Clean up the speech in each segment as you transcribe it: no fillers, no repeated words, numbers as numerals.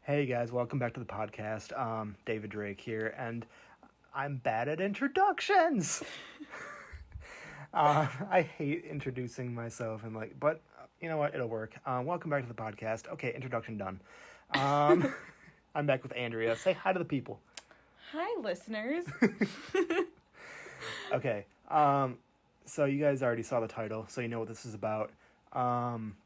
Hey guys, welcome back to the podcast. David Drake here, and I'm bad at introductions. I hate introducing myself, but you know what? It'll work. Welcome back to the podcast. Okay, introduction done. I'm back with Andrea. Say hi to the people. Hi, listeners. Okay. So you guys already saw the title, so you know what this is about.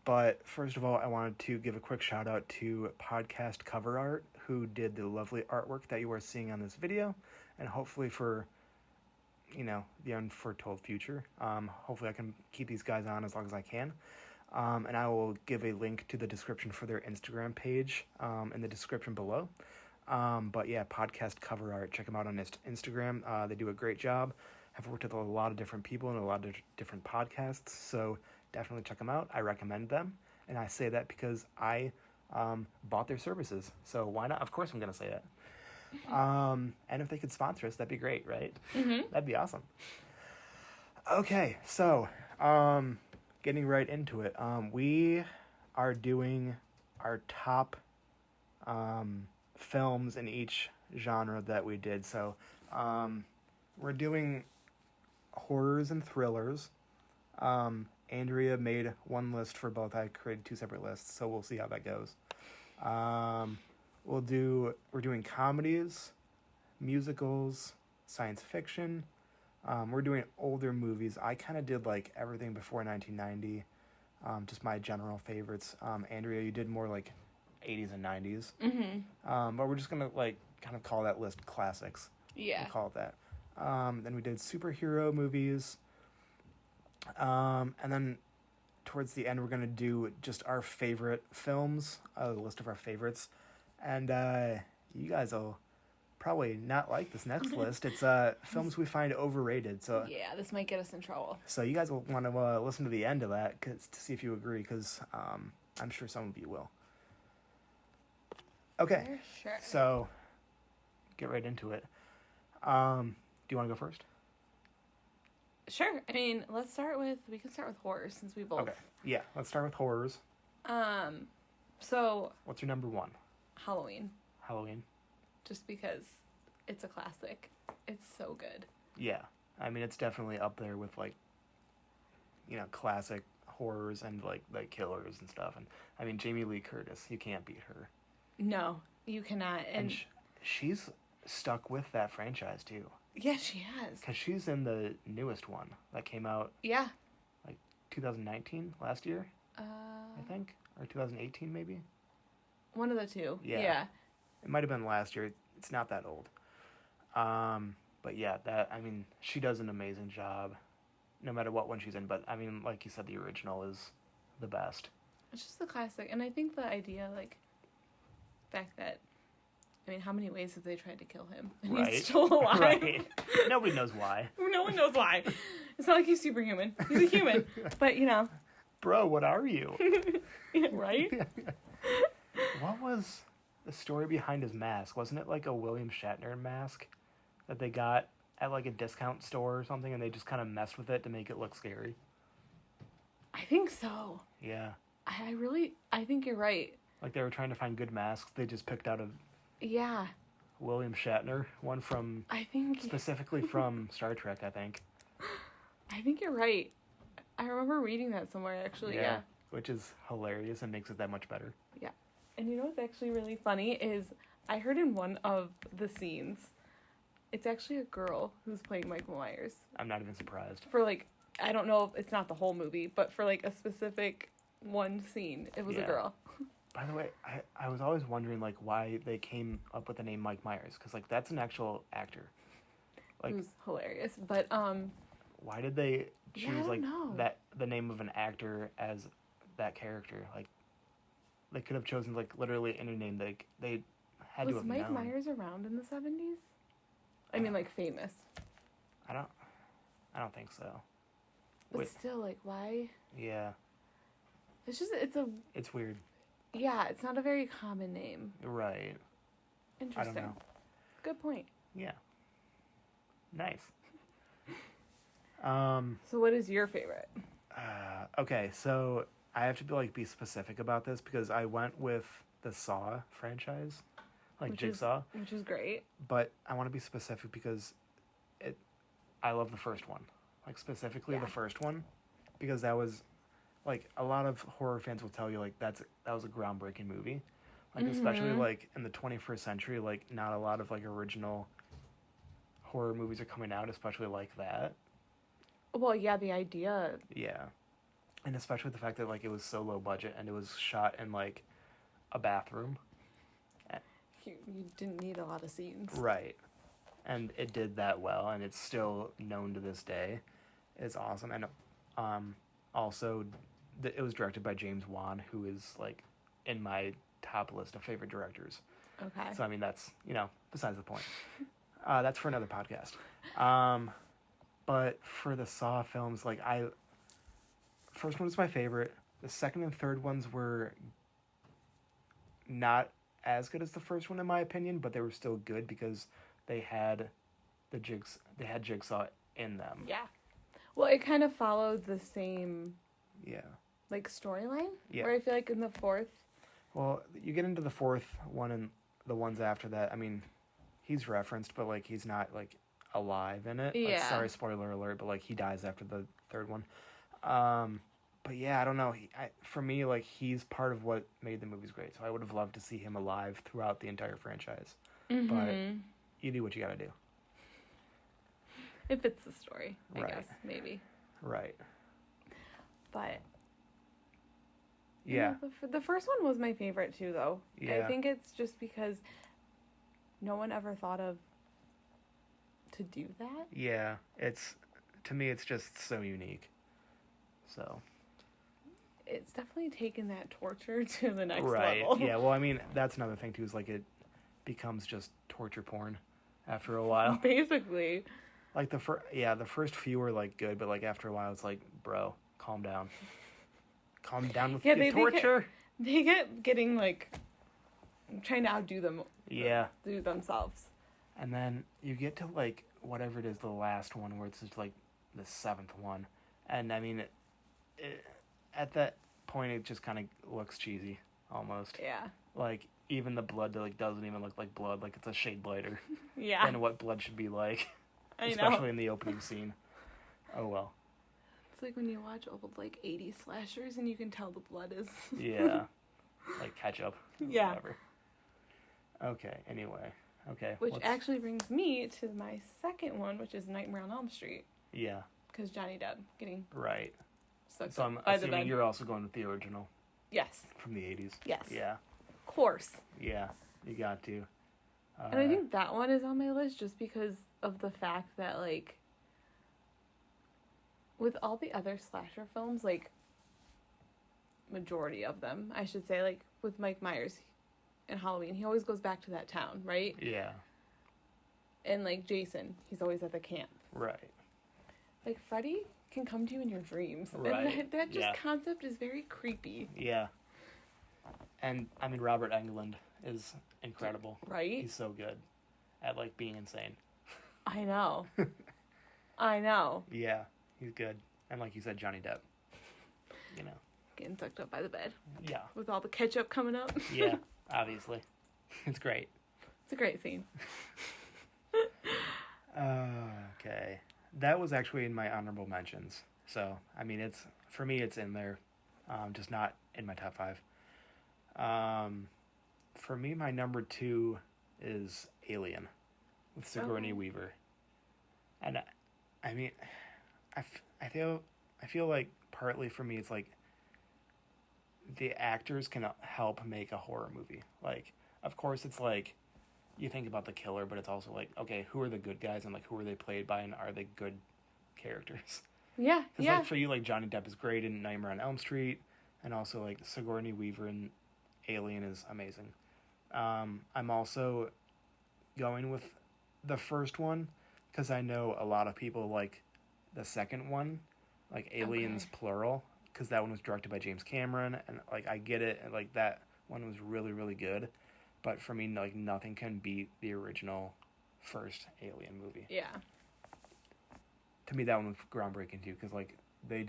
But first of all, I wanted to give a quick shout out to Podcast Cover Art, who did the lovely artwork that you are seeing on this video, and hopefully for, the unforetold future, hopefully I can keep these guys on as long as I can. And I will give a link to the description for their Instagram page, in the description below. But yeah, Podcast Cover Art, check them out on Instagram. They do a great job. I've worked with a lot of different people and a lot of different podcasts, so definitely check them out. I recommend them, and I say that because I bought their services, so why not? Of course I'm going to say that. And if they could sponsor us, that'd be great, right? Mm-hmm. That'd be awesome. Okay, so getting right into it. We are doing our top films in each genre that we did. So we're doing horrors and thrillers. Andrea made one list for both. I created two separate lists, so we'll see how that goes. We're doing comedies, musicals, science fiction. We're doing older movies. I kind of did like everything before 1990, just my general favorites. Andrea, you did more like 80s and 90s. Mm-hmm. But we're just gonna like kind of call that list classics. Yeah. We'll call it that. Then we did superhero movies. And then towards the end, we're going to do just our favorite films, a list of our favorites. And you guys will probably not like this next list. It's films we find overrated. So yeah, this might get us in trouble. So you guys will want to listen to the end of that to see if you agree, because I'm sure some of you will. Okay. Sure. So get right into it. Do you want to go first? Sure. I mean, we can start with horror since we both. Okay. Yeah, let's start with horrors. So. What's your number one? Halloween. Just because it's a classic. It's so good. Yeah. I mean, it's definitely up there with, like, classic horrors and, like, the killers and stuff. And, I mean, Jamie Lee Curtis, you can't beat her. No, you cannot. And she's stuck with that franchise, too. Yeah, she has. Because she's in the newest one that came out. Yeah. Like 2019, last year, I think. Or 2018, maybe. One of the two. Yeah. It might have been last year. It's not that old. But yeah, she does an amazing job no matter what one she's in. But, I mean, like you said, the original is the best. It's just the classic. And I think the idea, like, the fact that, I mean, how many ways have they tried to kill him? And right. He's still alive. Right. Nobody knows why. No one knows why. It's not like he's superhuman. He's a human. But, Bro, what are you? Right? What was the story behind his mask? Wasn't it like a William Shatner mask that they got at like a discount store or something, and they just kind of messed with it to make it look scary? I think so. Yeah. I think you're right. Like they were trying to find good masks. They just picked out a William Shatner one from, specifically from Star Trek, I think. I think you're right. I remember reading that somewhere, actually, yeah. Which is hilarious and makes it that much better. Yeah. And you know what's actually really funny is I heard in one of the scenes, it's actually a girl who's playing Michael Myers. I'm not even surprised. For, like, I don't know if it's not the whole movie, but for, like, a specific one scene, it was a girl. By the way, I was always wondering, like, why they came up with the name Mike Myers, because, like, that's an actual actor. Like, who's hilarious, but, why did they choose, know. the name of an actor as that character? Like, they could have chosen, like, literally any name they had to have known. Was Mike Myers around in the 70s? I mean, like, famous. I don't think so. But still, like, why? Yeah. It's weird. Yeah, it's not a very common name. Right. Interesting. I don't know. Good point. Yeah. Nice. So what is your favorite? Okay, so I have to be specific about this because I went with the Saw franchise, like which Jigsaw. which is great. But I want to be specific because I love the first one, like specifically Yeah. the first one, because that was like a lot of horror fans will tell you like that was a groundbreaking movie, like especially like in the 21st century, like not a lot of like original horror movies are coming out, especially like that. Well, yeah, the idea. Yeah, and especially the fact that like it was so low budget and it was shot in like a bathroom. You didn't need a lot of scenes. Right. And it did that well, and it's still known to this day. It's awesome. And also, it was directed by James Wan, who is, like, in my top list of favorite directors. Okay. So, I mean, that's, besides the point. That's for another podcast. But for the Saw films, like, first one was my favorite. The second and third ones were not as good as the first one, in my opinion, but they were still good because they had Jigsaw in them. Yeah. Well, it kind of followed the same Yeah. like storyline. Yeah. Where I feel like in the fourth. Well, you get into the fourth one and the ones after that. I mean, he's referenced, but like he's not like alive in it. Like, Yeah. sorry, spoiler alert, but like he dies after the third one. But yeah, I don't know. For me, like he's part of what made the movies great. So I would have loved to see him alive throughout the entire franchise. But you do what you gotta do. It fits the story, I Right. guess, maybe. Right. But Yeah. the first one was my favorite too, though. Yeah. I think it's just because no one ever thought of to do that. Yeah. To me, it's just so unique. So. It's definitely taken that torture to the next Right. level. Yeah. Well, I mean, that's another thing too. Is like it becomes just torture porn after a while. Basically. Like the first few were like good, but like after a while, it's like, bro, calm down. Calm down with the torture. They get getting like trying to outdo them. Yeah. Do themselves. And then you get to like whatever it is, the last one where it's just like the seventh one, and I mean, at that point it just kind of looks cheesy almost. Yeah. Like even the blood like doesn't even look like blood. Like it's a shade lighter Yeah. than what blood should be like. I know. Especially in the opening scene. Oh well. It's like when you watch old like 80s slashers and you can tell the blood is. Yeah. Like ketchup. Yeah. Whatever. Okay. Anyway. Okay. Which actually brings me to my second one, which is Nightmare on Elm Street. Yeah. Because Johnny Depp getting Right. sucked So up I'm by the assuming bed. you're also going with the original Yes. from the 80s. Yes. Yeah. Of course. Yeah. You got to. And I think that one is on my list just because of the fact that, like, with all the other slasher films, like, majority of them, I should say, like, with Mike Myers in Halloween, he always goes back to that town, right? Yeah. And, like, Jason, he's always at the camp. Right. Like, Freddy can come to you in your dreams. Right. And that just Yeah. concept is very creepy. Yeah. And, I mean, Robert Englund is incredible. Right? He's so good at, like, being insane. I know. I know. Yeah. He's good. And like you said, Johnny Depp. You know. Getting sucked up by the bed. Yeah. With all the ketchup coming up. Yeah. Obviously. It's great. It's a great scene. Okay. That was actually in my honorable mentions. So, I mean, for me, it's in there. Just not in my top 5. For me, my number 2 is Alien with Sigourney Weaver. And I mean, I feel like partly for me, it's like the actors can help make a horror movie. Like, of course, it's like you think about the killer, but it's also like, okay, who are the good guys and like who are they played by and are they good characters? Yeah, Because yeah. like for you, like Johnny Depp is great in Nightmare on Elm Street, and also like Sigourney Weaver in Alien is amazing. I'm also going with the first one because I know a lot of people like the second one, like Aliens plural, because that one was directed by James Cameron, and like I get it, and like that one was really really good, but for me like nothing can beat the original first Alien movie. Yeah. To me that one was groundbreaking too, because like they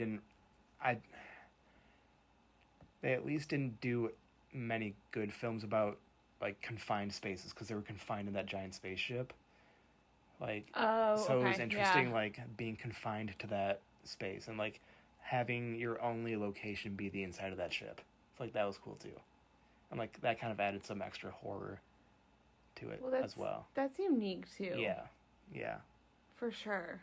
at least didn't do many good films about like confined spaces because they were confined in that giant spaceship. Like, Oh, so it was okay, interesting, yeah. like being confined to that space and like having your only location be the inside of that ship. It's like that was cool too, and like that kind of added some extra horror to it Well, as well. that's unique too. Yeah, yeah. For sure.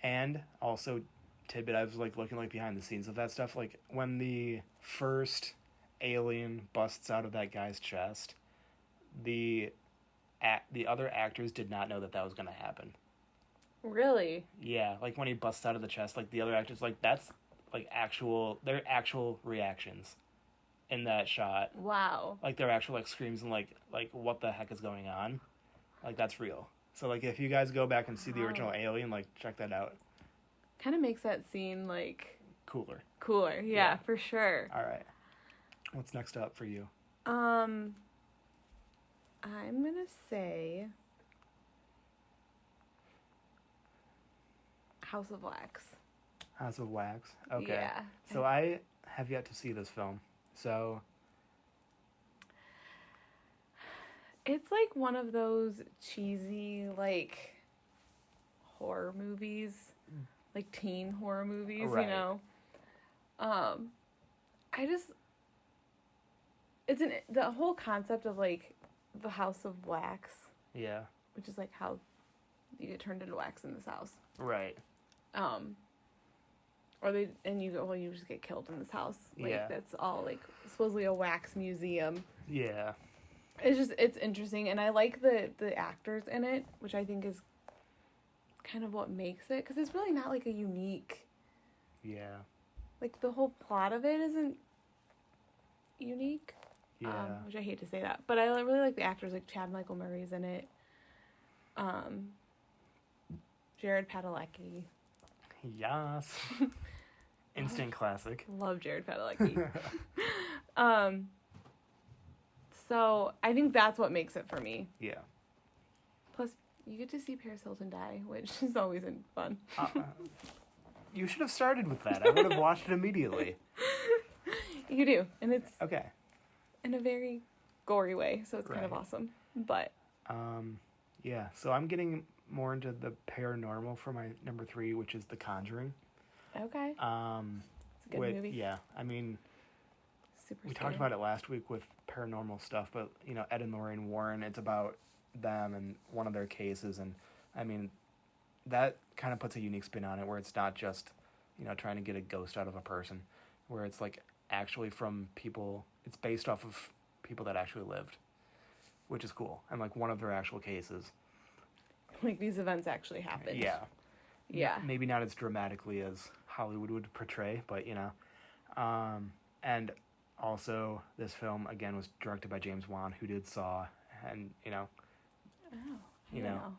And also, tidbit, I was like looking like behind the scenes of that stuff. Like when the first alien busts out of that guy's chest, the the other actors did not know that that was going to happen. Really? Yeah, like when he busts out of the chest, like the other actors, like that's like actual, their actual reactions in that shot. Wow. Like their actual like screams and like what the heck is going on? Like that's real. So like if you guys go back and see the original Alien, like check that out. Kind of makes that scene like Cooler. cooler. Yeah, for sure. All right. What's next up for you? I'm gonna say House of Wax. House of Wax. Okay. Yeah. So I have yet to see this film. So It's like one of those cheesy like horror movies, like teen horror movies, Right. you know. I just the whole concept of like the House of Wax, yeah. which is like how you get turned into wax in this house. Right. Or you just get killed in this house. Like Yeah. that's all like supposedly a wax museum. Yeah. It's interesting, and I like the actors in it, which I think is kind of what makes it, because it's really not like a unique, Yeah. like the whole plot of it isn't unique. Yeah. Which I hate to say that, but I really like the actors. Like Chad Michael Murray's in it. Jared Padalecki. Yes. Instant classic. Love Jared Padalecki. So I think that's what makes it for me. Yeah. Plus, you get to see Paris Hilton die, which is always fun. You should have started with that. I would have watched it immediately. You do, and it's Okay. in a very gory way, so it's kind of Right. awesome. But Yeah. So I'm getting more into the paranormal for my number 3, which is The Conjuring. okay, it's a good movie. Yeah. I mean, Super we scary. talked about it last week with paranormal stuff, but you know, Ed and Lorraine Warren, it's about them and one of their cases, and I mean, that kind of puts a unique spin on it, where it's not just, you know, trying to get a ghost out of a person, where it's like actually from people. It's based off of people that actually lived, which is cool, and like one of their actual cases. Like these events actually happened. Yeah. Yeah. Maybe not as dramatically as Hollywood would portray, but you know, and also this film again was directed by James Wan, who did Saw, and you know, You know,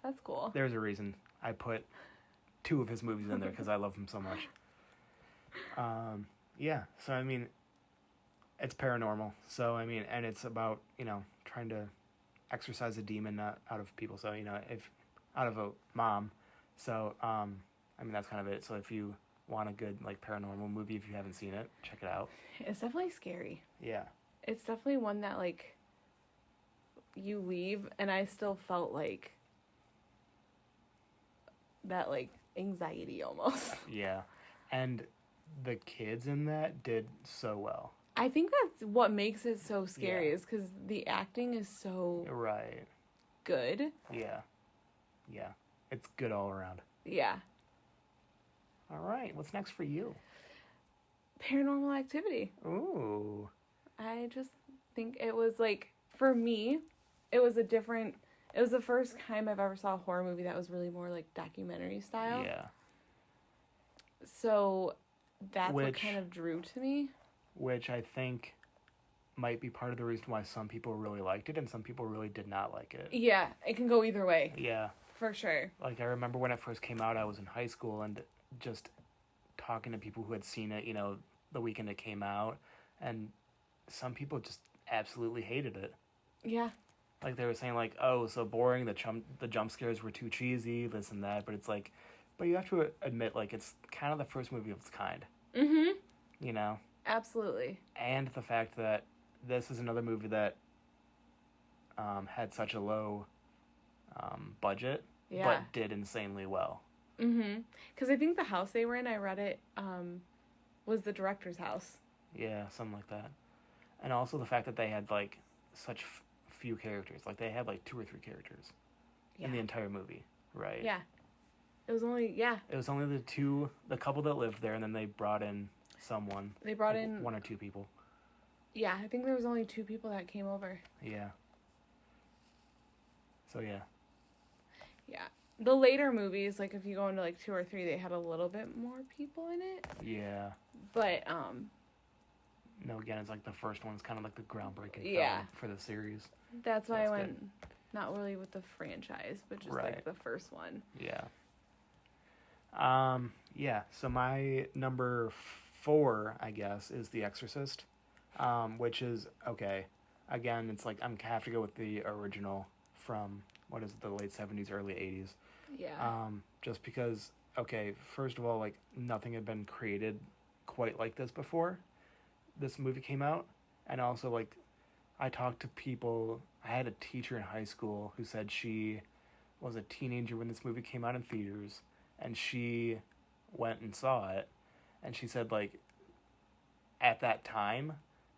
that's cool. there's a reason I put 2 of his movies in there because I love him so much. Yeah, so I mean, it's paranormal. So I mean, and it's about, you know, trying to exorcise a demon out of people. So you know, if out of a mom. So I mean, that's kind of it. So if you want a good like paranormal movie, if you haven't seen it, check it out. It's definitely scary. Yeah. It's definitely one that like you leave, and I still felt like that like anxiety almost. Yeah, and the kids in that did so well. I think that's what makes it so scary, Yeah. is because the acting is so Right. good. Yeah. Yeah. It's good all around. Yeah. All right. What's next for you? Paranormal Activity. Ooh. I just think it was like, for me, it was the first time I've ever saw a horror movie that was really more like documentary style. Yeah. So that's what Which- kind of drew to me. Which I think might be part of the reason why some people really liked it and some people really did not like it. Yeah, it can go either way, Yeah. for sure. Like I remember when it first came out, I was in high school and just talking to people who had seen it, you know, the weekend it came out, and some people just absolutely hated it. Yeah. Like they were saying like, oh, so boring, the jump scares were too cheesy, this and that, but it's like, but you have to admit, like, it's kind of the first movie of its kind. Mm-hmm. You know? Absolutely. And the fact that this is another movie that had such a low budget, Yeah. but did insanely well. Mm-hmm. Because I think the house they were in, I read it, was the director's house. Yeah, something like that. And also the fact that they had, like, such few characters. Like, they had, like, 2 or 3 characters in the entire movie, right? Yeah. It was only the couple that lived there, and then they brought in someone. They brought like, in 1 or 2 people. Yeah, I think there was only 2 people that came over. Yeah. So, yeah. Yeah. The later movies, like, if you go into, like, 2 or 3, they had a little bit more people in it. Yeah. But, No, again, it's like the first one's kind of like the groundbreaking Yeah. film for the series. That's why That's I went, good. not really with the franchise, but just, like, the first one. Yeah. Yeah, so my number 4, I guess, is The Exorcist, which is, okay, again, it's like, I have to go with the original from, what is it, the late 70s, early 80s. Yeah. Just because, okay, first of all, like, nothing had been created quite like this before this movie came out, and also, like, I talked to people, I had a teacher in high school who said she was a teenager when this movie came out in theaters, and she went and saw it, and she said, like, at that time,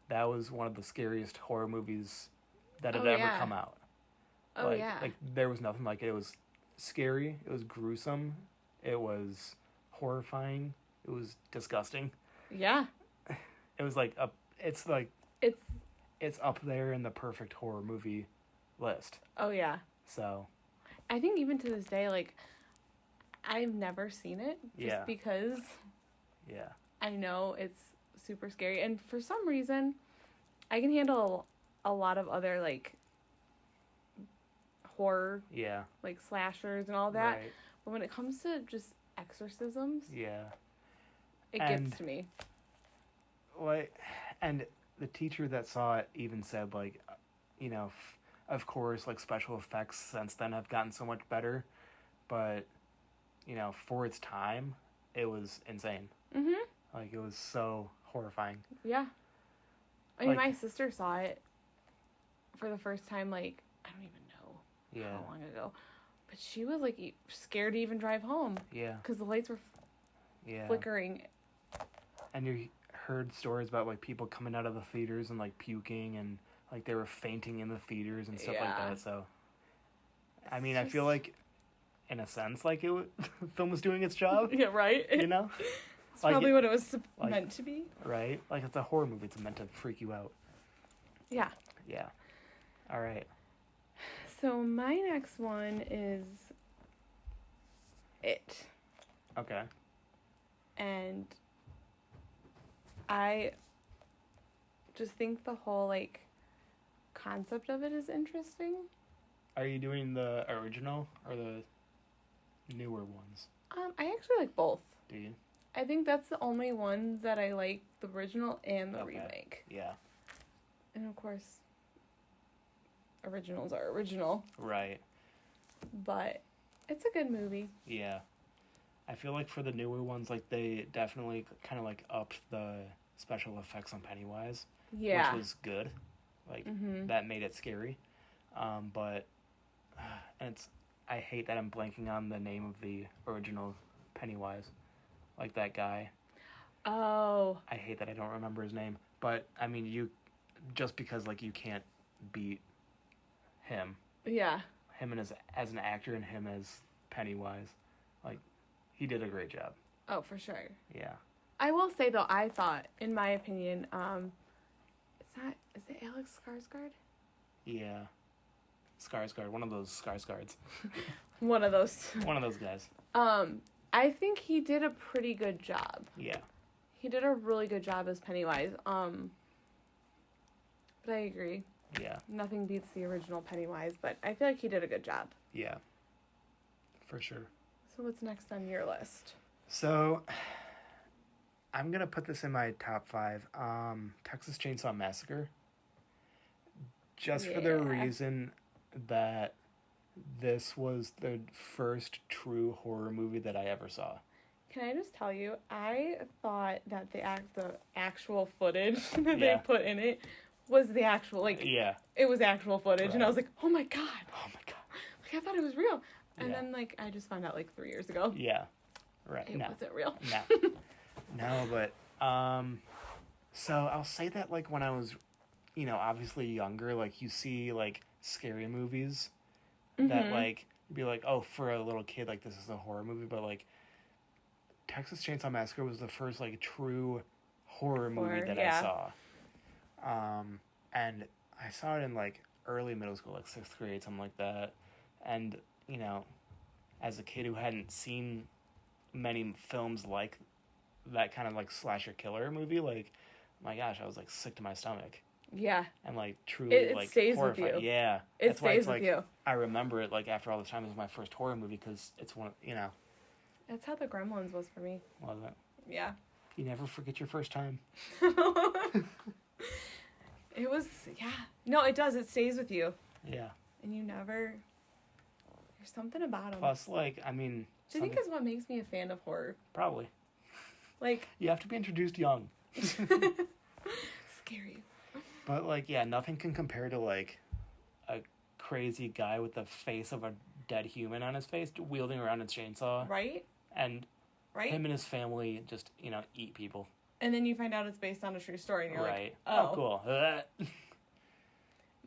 that was one of the scariest horror movies that had ever come out. Oh, like, yeah. Like, there was nothing like it. It was scary, it was gruesome, it was horrifying, it was disgusting. Yeah. It was like, it's up there in the perfect horror movie list. Oh, yeah. So. I think even to this day, like, I've never seen it just because I know it's super scary. And for some reason, I can handle a lot of other, like, horror, like, slashers and all that. Right. But when it comes to just exorcisms, it And, gets to me. like, and the teacher that saw it even said, like, you know, of course, like, special effects since then have gotten so much better, but, you know, for its time, it was insane. Mm-hmm. Like, it was so horrifying. Yeah. I mean, Like, my sister saw it for the first time, like, I don't even know how long ago. But she was, like, scared to even drive home. Yeah. Because the lights were flickering. And you heard stories about, like, people coming out of the theaters and, like, puking, and, like, they were fainting in the theaters and stuff like that. So, I mean, I feel like, in a sense, like, the film was doing its job. Yeah, right? You know? It's like, probably what it was meant to be. Right? Like, it's a horror movie. It's meant to freak you out. Yeah. Yeah. All right. So, my next one is It. Okay. And I just think the whole, like, concept of it is interesting. Are you doing the original or the newer ones? I actually like both. Do you? I think that's the only ones that I like, the original and the remake. Yeah. And of course, originals are original. Right. But it's a good movie. Yeah. I feel like for the newer ones, like, they definitely kind of, like, upped the special effects on Pennywise. Yeah. Which was good. Like, that made it scary. But, and I hate that I'm blanking on the name of the original Pennywise. Like, that guy. Oh. I hate that I don't remember his name. But, I mean, just because, like, you can't beat him. Yeah. Him as an actor and him as Pennywise. Like, he did a great job. Oh, for sure. Yeah. I will say, though, I thought, in my opinion, is it Alex Skarsgård? Yeah. Skarsgård. One of those Skarsgårds. One of those. One of those guys. I think he did a pretty good job. Yeah. He did a really good job as Pennywise. But I agree. Yeah. Nothing beats the original Pennywise, but I feel like he did a good job. Yeah. For sure. So what's next on your list? So, I'm going to put this in my top 5. Texas Chainsaw Massacre. Just for the reason that this was the first true horror movie that I ever saw. Can I just tell you, I thought that the actual footage that they put in it was the actual, like, it was actual footage, right. And I was like, oh my god. Like, I thought it was real. And then, like, I just found out, like, 3 years ago. Yeah. Right. It wasn't real. No. No, but, so I'll say that, like, when I was, you know, obviously younger, like, you see, like, scary movies that, like, you'd be like, oh, for a little kid, like, this is a horror movie, but, like, Texas Chainsaw Massacre was the first, like, true horror movie that I saw. And I saw it in, like, early middle school, like, 6th grade, something like that. And, you know, as a kid who hadn't seen many films like that kind of, like, slasher killer movie, like, my gosh, I was, like, sick to my stomach. Yeah. And, like, truly, it like, stays horrified. With you. Yeah. It stays with you. I remember it, like, after all this time, it was my first horror movie because it's one of, you know. That's how the Gremlins was for me. Was it? Yeah. You never forget your first time. It was, yeah. No, it does. It stays with you. Yeah. And you never, there's something about them. Plus, like, I mean. Do you think it's what makes me a fan of horror? Probably. Like. You have to be introduced young. Scary. But, like, yeah, nothing can compare to, like, a crazy guy with the face of a dead human on his face wielding around a chainsaw. Right? And him and his family just, you know, eat people. And then you find out it's based on a true story, and you're like, oh, cool.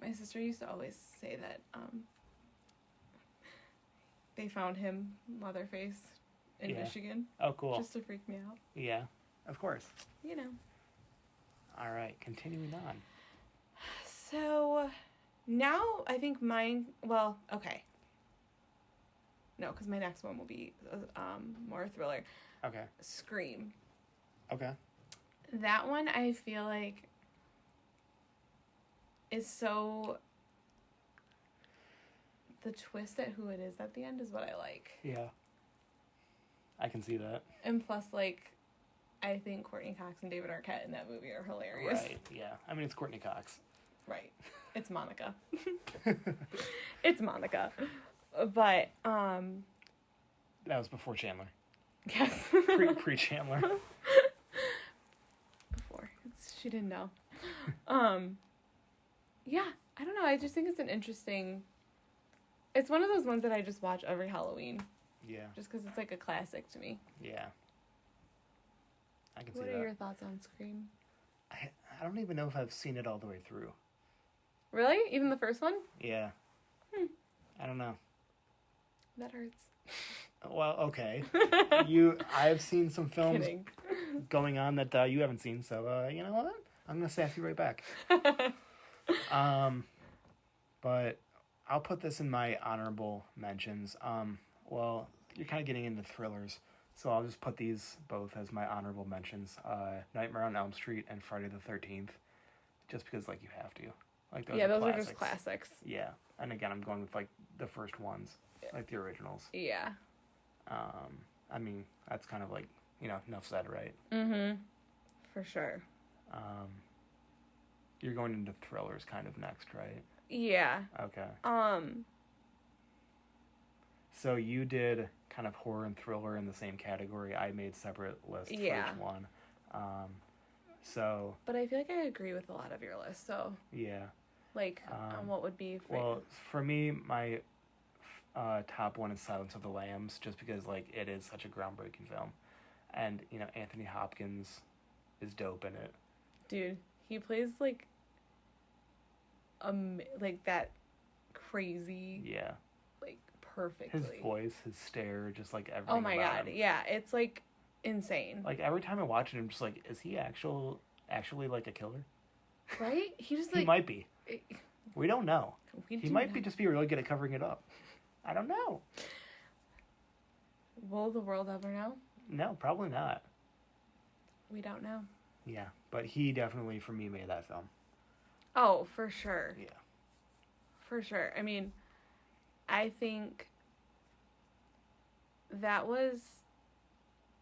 My sister used to always say that they found him, Leatherface, in Michigan. Oh, cool. Just to freak me out. Yeah, of course. You know. All right, continuing on. So, now I think mine, well, okay. No, because my next one will be more thriller. Okay. Scream. Okay. That one, I feel like, is so... The twist at who it is at the end is what I like. Yeah. I can see that. And plus, like, I think Courtney Cox and David Arquette in that movie are hilarious. Right, yeah. I mean, it's Courtney Cox. Right. It's Monica. It's Monica. But, That was before Chandler. Yes. Pre-Chandler. Before. She didn't know. Yeah, I don't know. I just think it's an interesting... It's one of those ones that I just watch every Halloween. Yeah. Just because it's like a classic to me. Yeah. I can see that. What are your thoughts on Scream? I don't even know if I've seen it all the way through. Really? Even the first one? Yeah. I don't know. That hurts. Well, okay. I've seen some films going on that you haven't seen, so you know what? I'm gonna sass you right back. But I'll put this in my honorable mentions. Well, you're kind of getting into thrillers, so I'll just put these both as my honorable mentions. Nightmare on Elm Street and Friday the 13th, just because, like, you have to. Like, those are just classics. Yeah, and again, I'm going with, like, the first ones, like the originals. Yeah. I mean, that's kind of like, you know, enough said, right? Mm-hmm. For sure. You're going into thrillers kind of next, right? Yeah. Okay. So you did kind of horror and thriller in the same category. I made separate lists for each one. So. But I feel like I agree with a lot of your lists, so. Yeah. Like, what would be for Well, for me, my top one is Silence of the Lambs, just because, like, it is such a groundbreaking film. And, you know, Anthony Hopkins is dope in it. Dude, he plays, like, that crazy... Yeah. Like, perfectly. His voice, his stare, just, like, everything Oh my god, him. Yeah, it's, like, insane. Like, every time I watch it, I'm just like, is he actually, like, a killer? Right? He just, like... He might be. We don't know. He might be just be really good at covering it up. I don't know. Will the world ever know? No, probably not. We don't know. Yeah, but he definitely, for me, made that film. Oh, for sure. Yeah. For sure. I mean, I think that was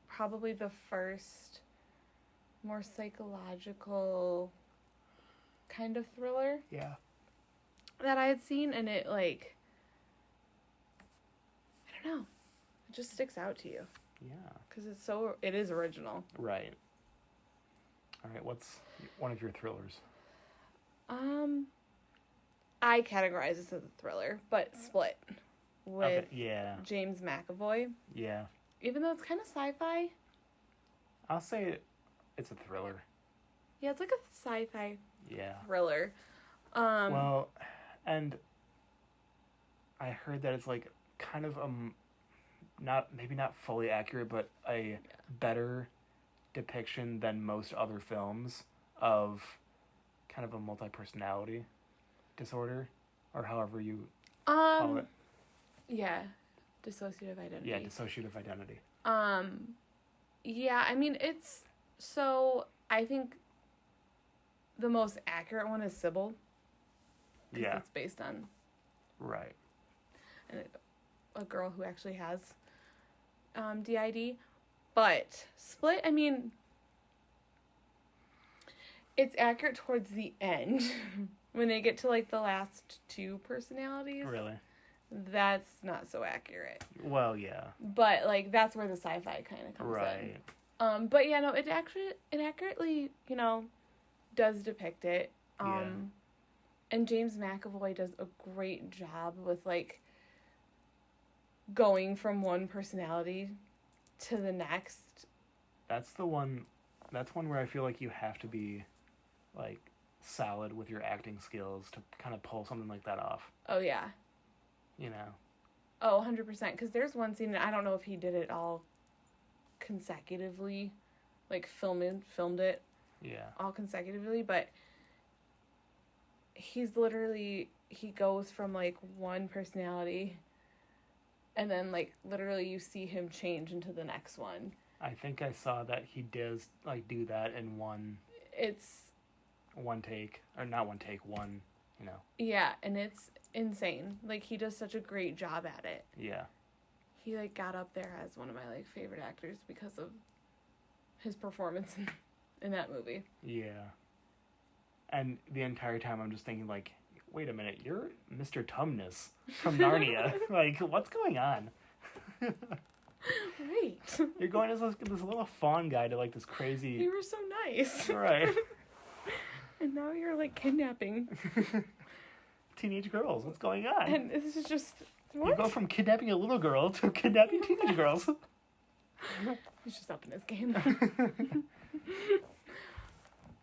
probably the first more psychological kind of thriller. Yeah. That I had seen, and it, like, I don't know, it just sticks out to you. Yeah. Because it is original. Right. All right, what's one of your thrillers? I categorize this as a thriller, but Split with James McAvoy. Yeah. Even though it's kind of sci-fi. I'll say it's a thriller. Yeah, it's like a sci-fi thriller. Well, and I heard that it's like kind of maybe not fully accurate, but a better depiction than most other films of kind of a multi-personality disorder, or however you call it. Yeah, dissociative identity. Yeah, dissociative identity. Yeah, I mean, I think the most accurate one is Sybil. Yeah. It's based on... Right. A girl who actually has DID. But Split, I mean, it's accurate towards the end. When they get to, like, the last two personalities. Really? That's not so accurate. Well, yeah. But, like, that's where the sci-fi kind of comes in. But, yeah, no, it accurately, does depict it. And James McAvoy does a great job with, like, going from one personality to the next. That's one where I feel like you have to be, like, solid with your acting skills to kind of pull something like that off. Oh, yeah. Oh, 100%. Because there's one scene, and I don't know if he did it all consecutively, like, filmed it all consecutively, but he goes from, like, one personality, and then, like, literally you see him change into the next one. I think I saw that he does, like, do that in one take, or not one take, Yeah, and it's insane. Like, he does such a great job at it. Yeah. He, like, got up there as one of my, like, favorite actors because of his performance in that movie. Yeah. And the entire time I'm just thinking, like, wait a minute, you're Mr. Tumnus from Narnia. Like, what's going on? Right. You're going as this little fawn guy to, like, this crazy... You were so nice. Right. And now you're, like, kidnapping teenage girls. What's going on? And this is just... What? You go from kidnapping a little girl to kidnapping teenage girls. He's just up in his game.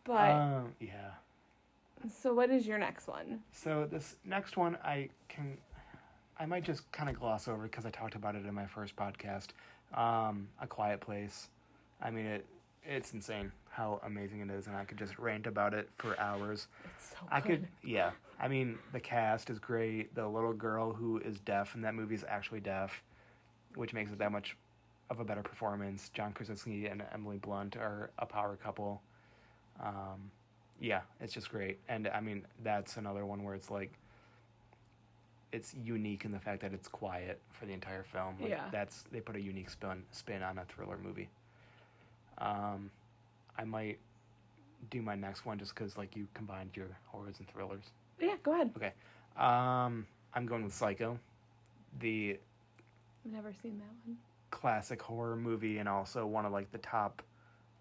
But... yeah. So what is your next one? So this next one I might just kind of gloss over because I talked about it in my first podcast. A Quiet Place. I mean, it's insane how amazing it is, and I could just rant about it for hours. It's so good. Yeah. I mean, the cast is great. The little girl who is deaf in that movie is actually deaf, which makes it that much of a better performance. John Krasinski and Emily Blunt are a power couple. Yeah, it's just great. And, I mean, that's another one where it's, like, it's unique in the fact that it's quiet for the entire film. Like, they put a unique spin on a thriller movie. I might do my next one just because, like, you combined your horrors and thrillers. Yeah, go ahead. Okay. I'm going with Psycho. I've never seen that one. Classic horror movie, and also one of, like, the top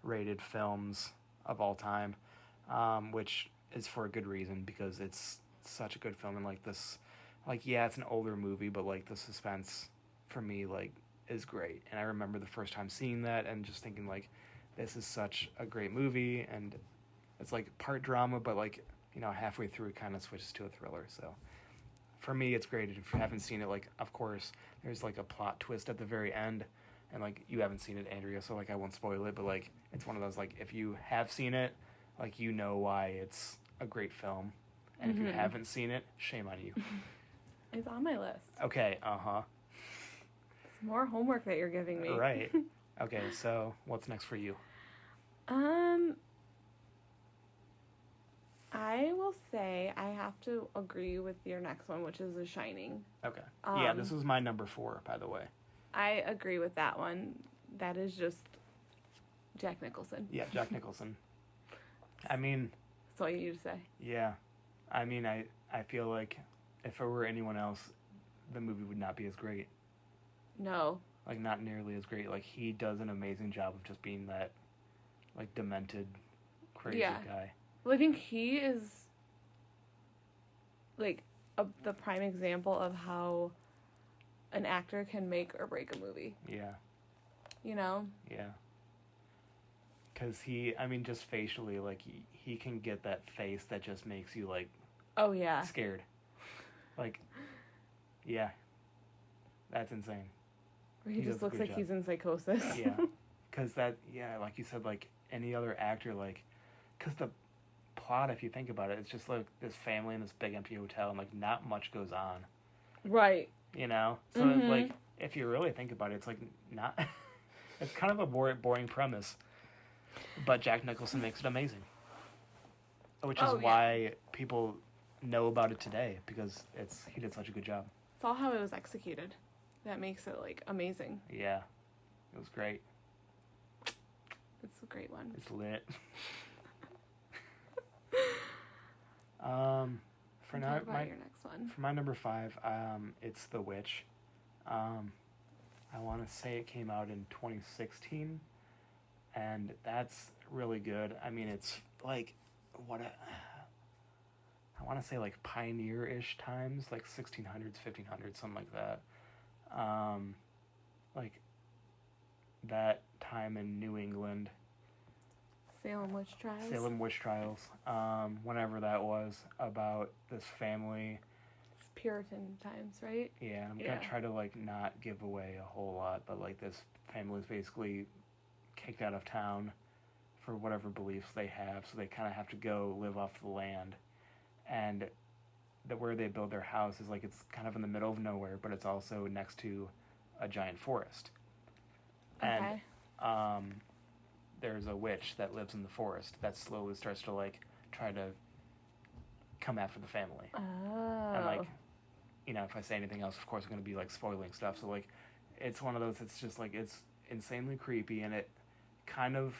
rated films of all time. Which is for a good reason, because it's such a good film, and, like, this, like, yeah, it's an older movie, but, like, the suspense, for me, like, is great. And I remember the first time seeing that, and just thinking, like, this is such a great movie, and it's, like, part drama, but, like, halfway through it kind of switches to a thriller, so for me, it's great. If you haven't seen it, like, of course, there's, like, a plot twist at the very end, and, like, you haven't seen it, Andrea, so, like, I won't spoil it, but, like, it's one of those, like, if you have seen it, like, you know why it's a great film. And if you haven't seen it, shame on you. It's on my list. Okay, It's more homework that you're giving me. Right. Okay, so what's next for you? I will say I have to agree with your next one, which is The Shining. Okay. Yeah, this is my number 4, by the way. I agree with that one. That is just Jack Nicholson. Yeah, Jack Nicholson. I mean... That's all you need to say. Yeah. I mean, I feel like if it were anyone else, the movie would not be as great. No. like, not nearly as great. Like, he does an amazing job of just being that, like, demented, crazy guy. Well, I think he is, like, the prime example of how an actor can make or break a movie. Yeah. You know? Yeah. Because just facially, like, he can get that face that just makes you, like... Oh, yeah. Scared. Like, yeah. That's insane. Or he just looks like he's in psychosis. Yeah. Because like you said, like, any other actor, like... Because the plot, if you think about it, it's just, like, this family in this big empty hotel, and, like, not much goes on. Right. You know? So, like, if you really think about it, it's, like, not... It's kind of a boring premise. But Jack Nicholson makes it amazing. Which is why people know about it today, because he did such a good job. It's all how it was executed that makes it, like, amazing. Yeah. It was great. It's a great one. It's lit. For now, your next one. For my number 5, it's The Witch. I want to say it came out in 2016, and that's really good. I mean, it's like I want to say like pioneer-ish times, like 1600s, 1500s, something like that. Like that time in New England. Salem witch trials. Whenever that was, about this family. It's Puritan times, right? Yeah, I'm gonna try to like not give away a whole lot, but like this family's basically kicked out of town for whatever beliefs they have, so they kind of have to go live off the land, and where they build their house is like it's kind of in the middle of nowhere, but it's also next to a giant forest. Okay. And there's a witch that lives in the forest that slowly starts to like try to come after the family. Oh. And like, you know, if I say anything else, of course I'm going to be like spoiling stuff. So like, it's one of those, it's just like, it's insanely creepy, and it kind of,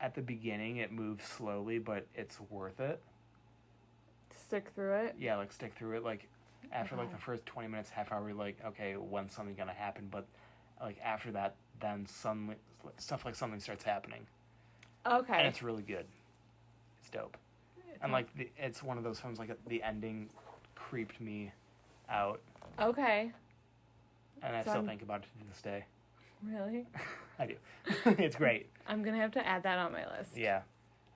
at the beginning, it moves slowly, but it's worth it. Stick through it? Yeah, like stick through it. Like after like the first 20 minutes, half hour, you're like, okay, when's something going to happen? But like after that, then something starts happening. Okay. And it's really good. It's dope. And like it's one of those films, like the ending creeped me out. Okay. And I still think about it to this day. Really? I do. It's great. I'm going to have to add that on my list. Yeah.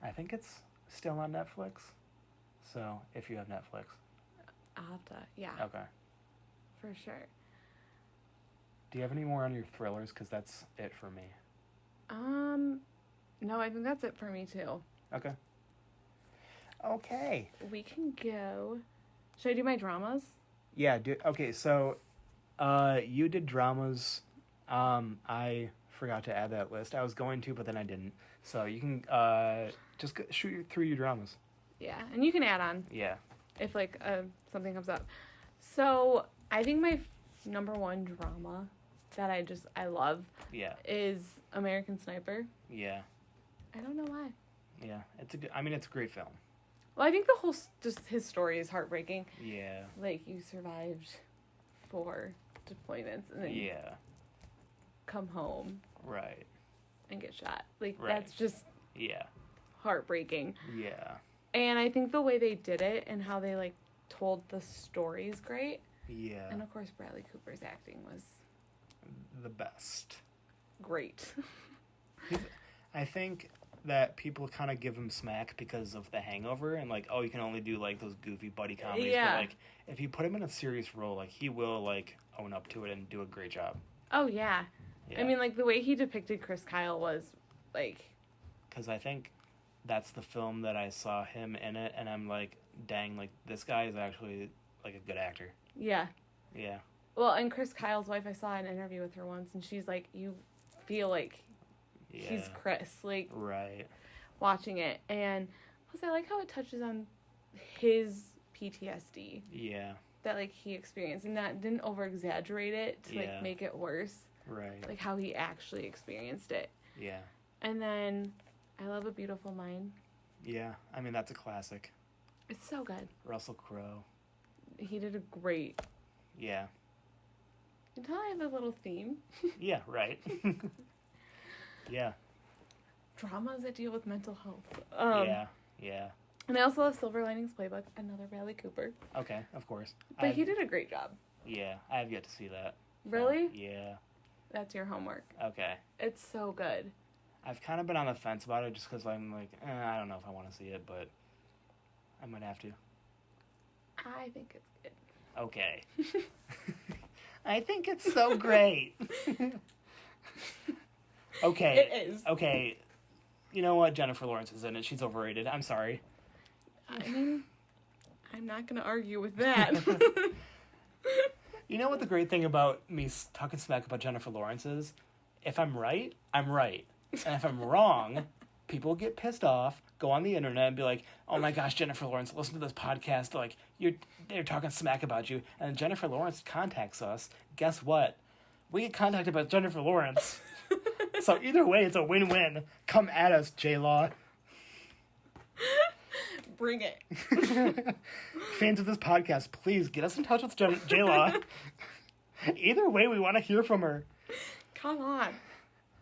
I think it's still on Netflix. So, if you have Netflix. I'll have to, yeah. Okay. For sure. Do you have any more on your thrillers? Because that's it for me. No, I think that's it for me too. Okay. Okay. We can go. Should I do my dramas? Yeah, okay, so you did dramas. I forgot to add that list. I was going to, but then I didn't. So you can just shoot through your dramas. Yeah, and you can add on. Yeah. If like something comes up. So I think my number one drama that I love. Yeah. Is American Sniper. Yeah. I don't know why. Yeah, it's a great film. Well, I think the whole just his story is heartbreaking. Yeah. Like you survived 4 deployments and then come home. Right. And get shot. Like that's just heartbreaking. Yeah. And I think the way they did it and how they like told the story is great. Yeah. And of course Bradley Cooper's acting was the best. Great. I think that people kind of give him smack because of The Hangover and like, oh, you can only do like those goofy buddy comedies. Yeah. But like, if you put him in a serious role, like he will like own up to it and do a great job. Oh yeah. I mean, like the way he depicted Chris Kyle was like. Because I think that's the film that I saw him in it, and I'm like, dang, like this guy is actually like a good actor. Yeah. Yeah. Well, and Chris Kyle's wife, I saw an interview with her once, and she's like, you feel like he's Chris, like, right, watching it. And plus, I like how it touches on his PTSD. Yeah. That, like, he experienced, and that didn't over-exaggerate it to, like, make it worse. Right. Like, how he actually experienced it. Yeah. And then, I Love a Beautiful Mind. Yeah, I mean, that's a classic. It's so good. Russell Crowe. He did a great. Yeah. You can tell I have a little theme. Yeah, right. Yeah. Dramas that deal with mental health. Yeah. And I also have Silver Linings Playbook, another Bradley Cooper. Okay, of course. But he did a great job. Yeah, I have yet to see that. Really? Yeah. That's your homework. Okay. It's so good. I've kind of been on the fence about it just because I'm like, I don't know if I want to see it, but I might have to. I think it's good. Okay. I think it's so great. Okay. It is. Okay. You know what? Jennifer Lawrence is in it. She's overrated. I'm sorry. I mean, I'm not going to argue with that. You know what the great thing about me talking smack about Jennifer Lawrence is? If I'm right, I'm right. And if I'm wrong, people get pissed off, go on the internet and be like, oh my gosh, Jennifer Lawrence, listen to this podcast. Like, they're talking smack about you. And Jennifer Lawrence contacts us. Guess what? We get contacted by Jennifer Lawrence. So either way, it's a win-win. Come at us, J-Law. Bring it. Fans of this podcast, please get us in touch with J-Law. Either way, we want to hear from her. Come on.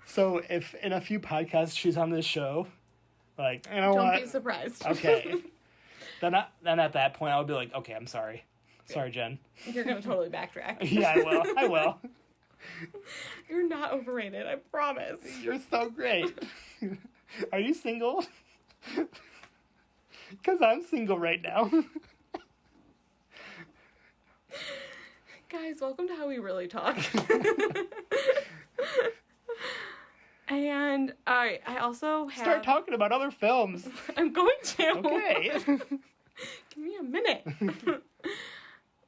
So if in a few podcasts she's on this show, like, you know what? Don't be surprised. Okay. Then at that point, I would be like, okay, I'm sorry. Sorry, Jen. You're going to totally backtrack. Yeah, I will. You're not overrated, I promise. You're so great. Are you single? Because I'm single right now. Guys, welcome to How We Really Talk. And, alright, I also have... Start talking about other films. I'm going to. Okay. Give me a minute.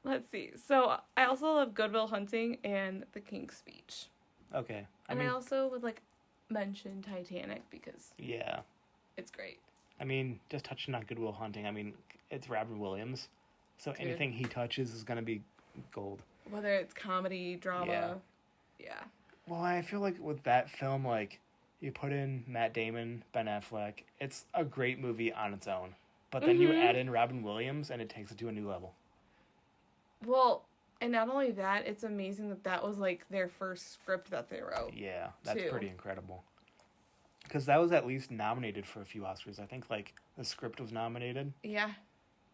Let's see. So, I also love Good Will Hunting and The King's Speech. Okay. I also would, mention Titanic because... Yeah. It's great. I mean, just touching on Good Will Hunting, I mean, it's Robin Williams. So anything he touches is going to be gold. Whether it's comedy, drama. Yeah. Well, I feel like with that film, you put in Matt Damon, Ben Affleck, it's a great movie on its own. But then you add in Robin Williams, and it takes it to a new level. Well, and not only that, it's amazing that was, their first script that they wrote. Yeah, that's pretty incredible. Because that was at least nominated for a few Oscars. I think, the script was nominated. Yeah.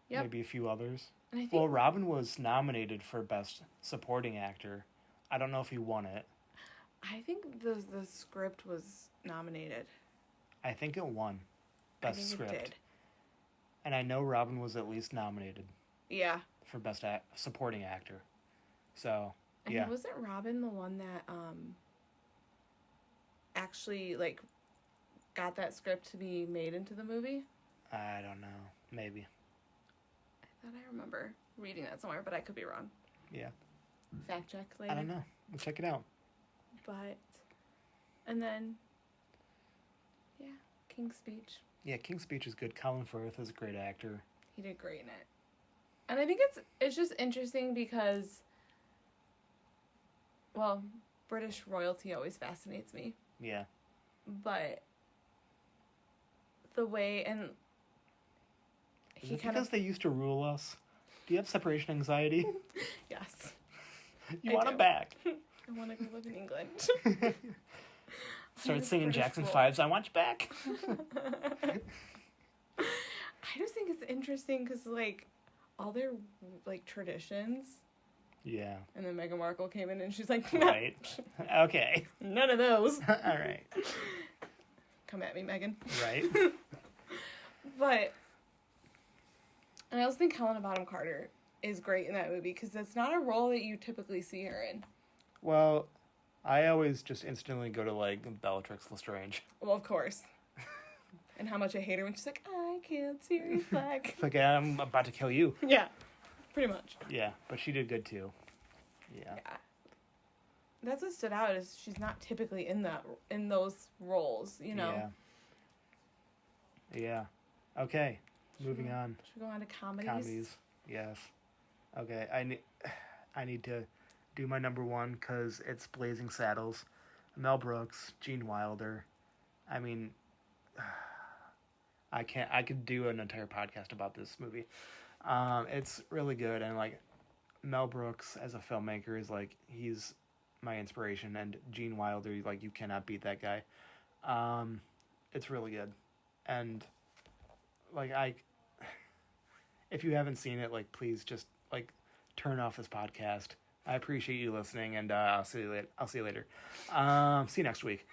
Yep. Maybe a few others. And I think... Well, Robin was nominated for Best Supporting Actor. I don't know if he won it. I think the script was nominated. I think it won Best Script. It did. And I know Robin was at least nominated. Yeah. For Best Supporting Actor. So, and yeah. Wasn't Robin the one that actually, got that script to be made into the movie? I don't know. Maybe. I thought I remember reading that somewhere, but I could be wrong. Yeah. Fact check later. I don't know. We'll check it out. But, and then, yeah, King's Speech. Yeah, King's Speech is good. Colin Firth is a great actor. He did great in it. And I think it's just interesting because, well, British royalty always fascinates me. Yeah. But the way, and Is it because they used to rule us? Do you have separation anxiety? Yes. You want them back. I want to go live in England. Start singing Jackson 5's I Want You Back. I just think it's interesting because, all their, traditions. Yeah. And then Meghan Markle came in and she's like, right. Okay. None of those. All right. Come at me, Meghan. Right. But, and I also think Helena Bonham Carter is great in that movie because it's not a role that you typically see her in. Well, I always just instantly go to, Bellatrix Lestrange. Well, of course. And how much I hate her when she's like, I can't see your flag. It's like, I'm about to kill you. Yeah, pretty much. Yeah, but she did good, too. Yeah. That's what stood out is she's not typically in those roles, you know? Yeah. Okay, moving on. Should we go on to comedies? Comedies, yes. Okay, I need to do my number one because it's Blazing Saddles. Mel Brooks, Gene Wilder. I mean, I could do an entire podcast about this movie. It's really good, and Mel Brooks as a filmmaker is he's my inspiration, and Gene Wilder, like, you cannot beat that guy. It's really good, and like if you haven't seen it, like, please just like turn off this podcast. I appreciate you listening, and I'll see you later. See you next week.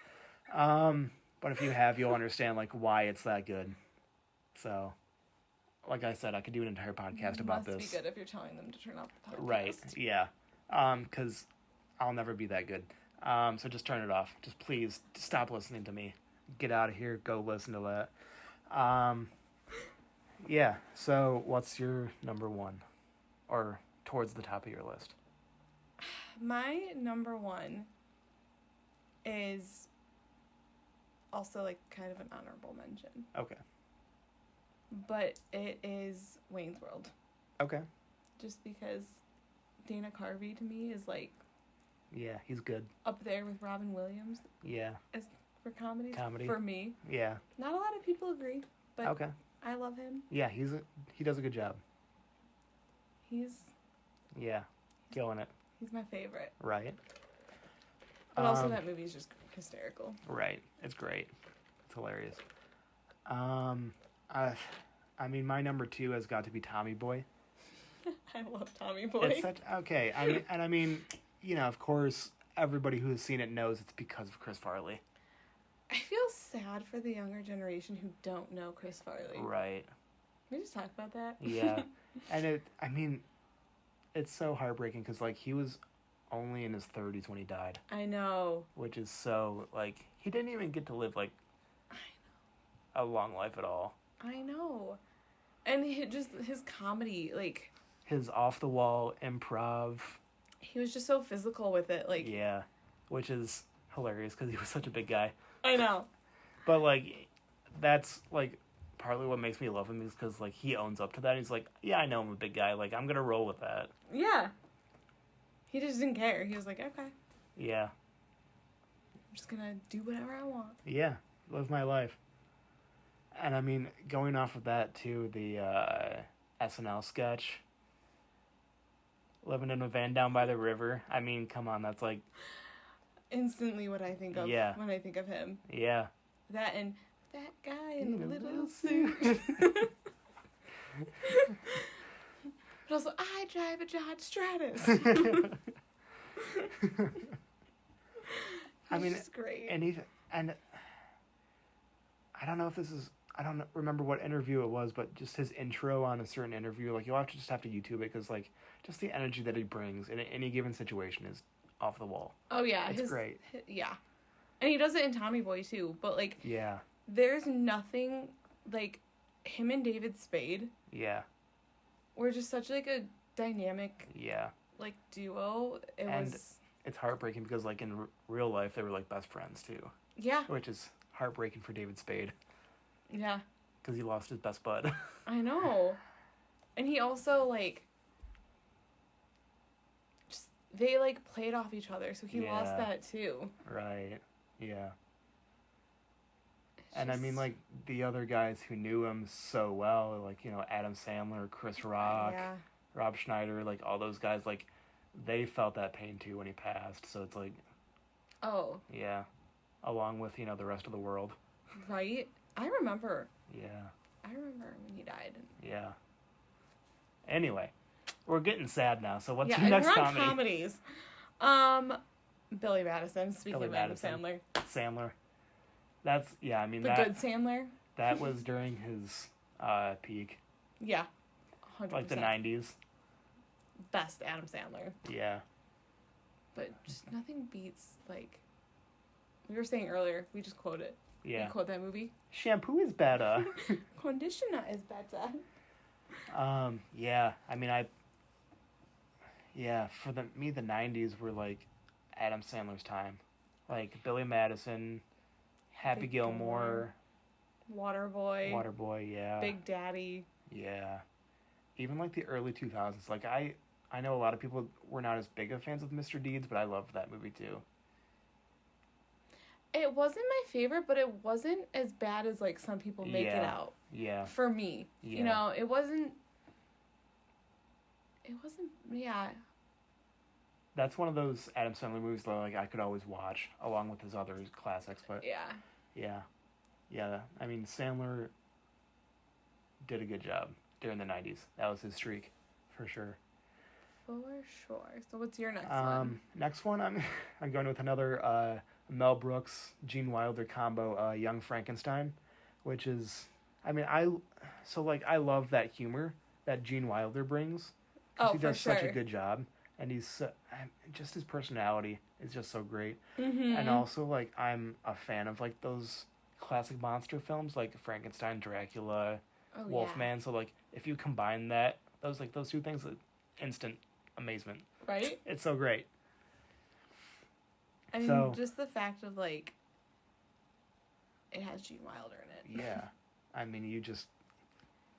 But if you have, you'll understand like why it's that good. So, like I said, I could do an entire podcast about this. Must be good if you're telling them to turn off the podcast. Right? Yeah. Because I'll never be that good. So just turn it off. Just please stop listening to me. Get out of here. Go listen to that. Yeah. So what's your number one, or towards the top of your list? My number one is also like kind of an honorable mention. Okay. But it is Wayne's World. Okay. Just because Dana Carvey to me is like... Yeah, he's good. Up there with Robin Williams. Yeah. As for comedy. Comedy. For me. Yeah. Not a lot of people agree, but okay. I love him. Yeah, he does a good job. Yeah, killing it. He's my favorite. Right. But also that movie is just hysterical. Right. It's great. It's hilarious. I mean, my number two has got to be Tommy Boy. I love Tommy Boy. It's such... Okay, I mean, you know, of course, everybody who has seen it knows it's because of Chris Farley. I feel sad for the younger generation who don't know Chris Farley. Right. Can we just talk about that? Yeah. And it's so heartbreaking because, like, he was only in his 30s when he died. I know. Which is so, like, he didn't even get to live, like, a long life at all. I know. And his comedy, like... His off-the-wall improv. He was just so physical with it, like... Yeah. Which is hilarious because he was such a big guy. I know. But, like, that's, like, partly what makes me love him is because, like, he owns up to that. He's like, yeah, I know I'm a big guy. Like, I'm going to roll with that. Yeah. He just didn't care. He was like, okay. Yeah. I'm just going to do whatever I want. Yeah. Live my life. And, I mean, going off of that, too, the SNL sketch, living in a van down by the river. I mean, come on, that's, like... Instantly what I think of when I think of him. Yeah. That and that guy in the little suit. But also, I drive a Dodge Stratus. I mean, it's great. And I don't know if this is... I don't remember what interview it was, but just his intro on a certain interview, like, you'll just have to YouTube it, because, like, just the energy that he brings in any given situation is off the wall. Oh, yeah. It's great. Yeah. And he does it in Tommy Boy, too, but, like... Yeah. There's nothing, like, him and David Spade... Yeah. Were just such, like, a dynamic... Yeah. Like, duo. It's heartbreaking, because, like, in real life, they were, like, best friends, too. Yeah. Which is heartbreaking for David Spade. Yeah. Because he lost his best bud. I know. And he also, like... Just... They, like, played off each other, so he lost that, too. Right. Yeah. And, I mean, like, the other guys who knew him so well, like, you know, Adam Sandler, Chris Rock, Rob Schneider, like, all those guys, like, they felt that pain, too, when he passed. So it's like... Oh. Yeah. Along with, you know, the rest of the world. Right? I remember. Yeah. I remember when he died. Yeah. Anyway, we're getting sad now. So what's your next we're comedy? On comedies. Billy Madison. Speaking of Adam Sandler. That's I mean the good Sandler. That was during his peak. Yeah. 100%. Like the 90s. Best Adam Sandler. Yeah. But just nothing beats, like, we were saying earlier, we just quote it. Yeah. We quote that movie. Shampoo is better. Conditioner is better. Yeah. I mean, for the 90s were, like, Adam Sandler's time. Like, Billy Madison, Happy Gilmore. Waterboy, yeah. Big Daddy. Yeah. Even, like, the early 2000s. Like, I know a lot of people were not as big of fans of Mr. Deeds, but I loved that movie, too. It wasn't my favorite, but it wasn't as bad as, like, some people make it out. Yeah. For me. Yeah. You know, it wasn't, That's one of those Adam Sandler movies that like I could always watch along with his other classics. But yeah. I mean, Sandler did a good job during the 90s. That was his streak, for sure. For sure. So what's your next one? Next one, I'm going with another Mel Brooks, Gene Wilder combo, Young Frankenstein, which is, I mean, I love that humor that Gene Wilder brings. He does such a good job, and just his personality is just so great. Mm-hmm. And also, like, I'm a fan of like those classic monster films, like Frankenstein, Dracula, Wolfman. So like, if you combine those two things, instant amazement. Right? It's so great. I mean, just the fact of like, it has Gene Wilder in it. Yeah. I mean, you just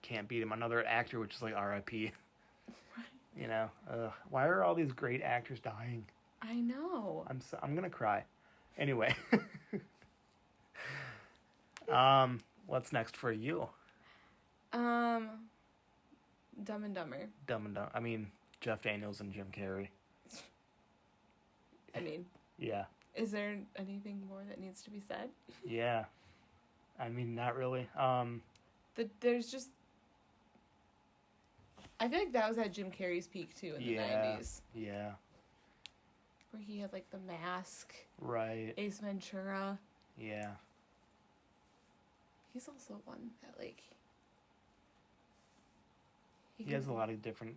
can't beat him. Another actor, which is like R.I.P. Right. You know, why are all these great actors dying? I know. I'm gonna cry. Anyway, what's next for you? Dumb and Dumber. Dumb and Dumb. I mean, Jeff Daniels and Jim Carrey. I mean. Yeah. Is there anything more that needs to be said? Yeah. I mean, not really. There's just... I feel like that was at Jim Carrey's peak, too, in the 90s. Yeah. Where he had, like, The Mask. Right. Ace Ventura. Yeah. He's also one that, like... He has a lot of different,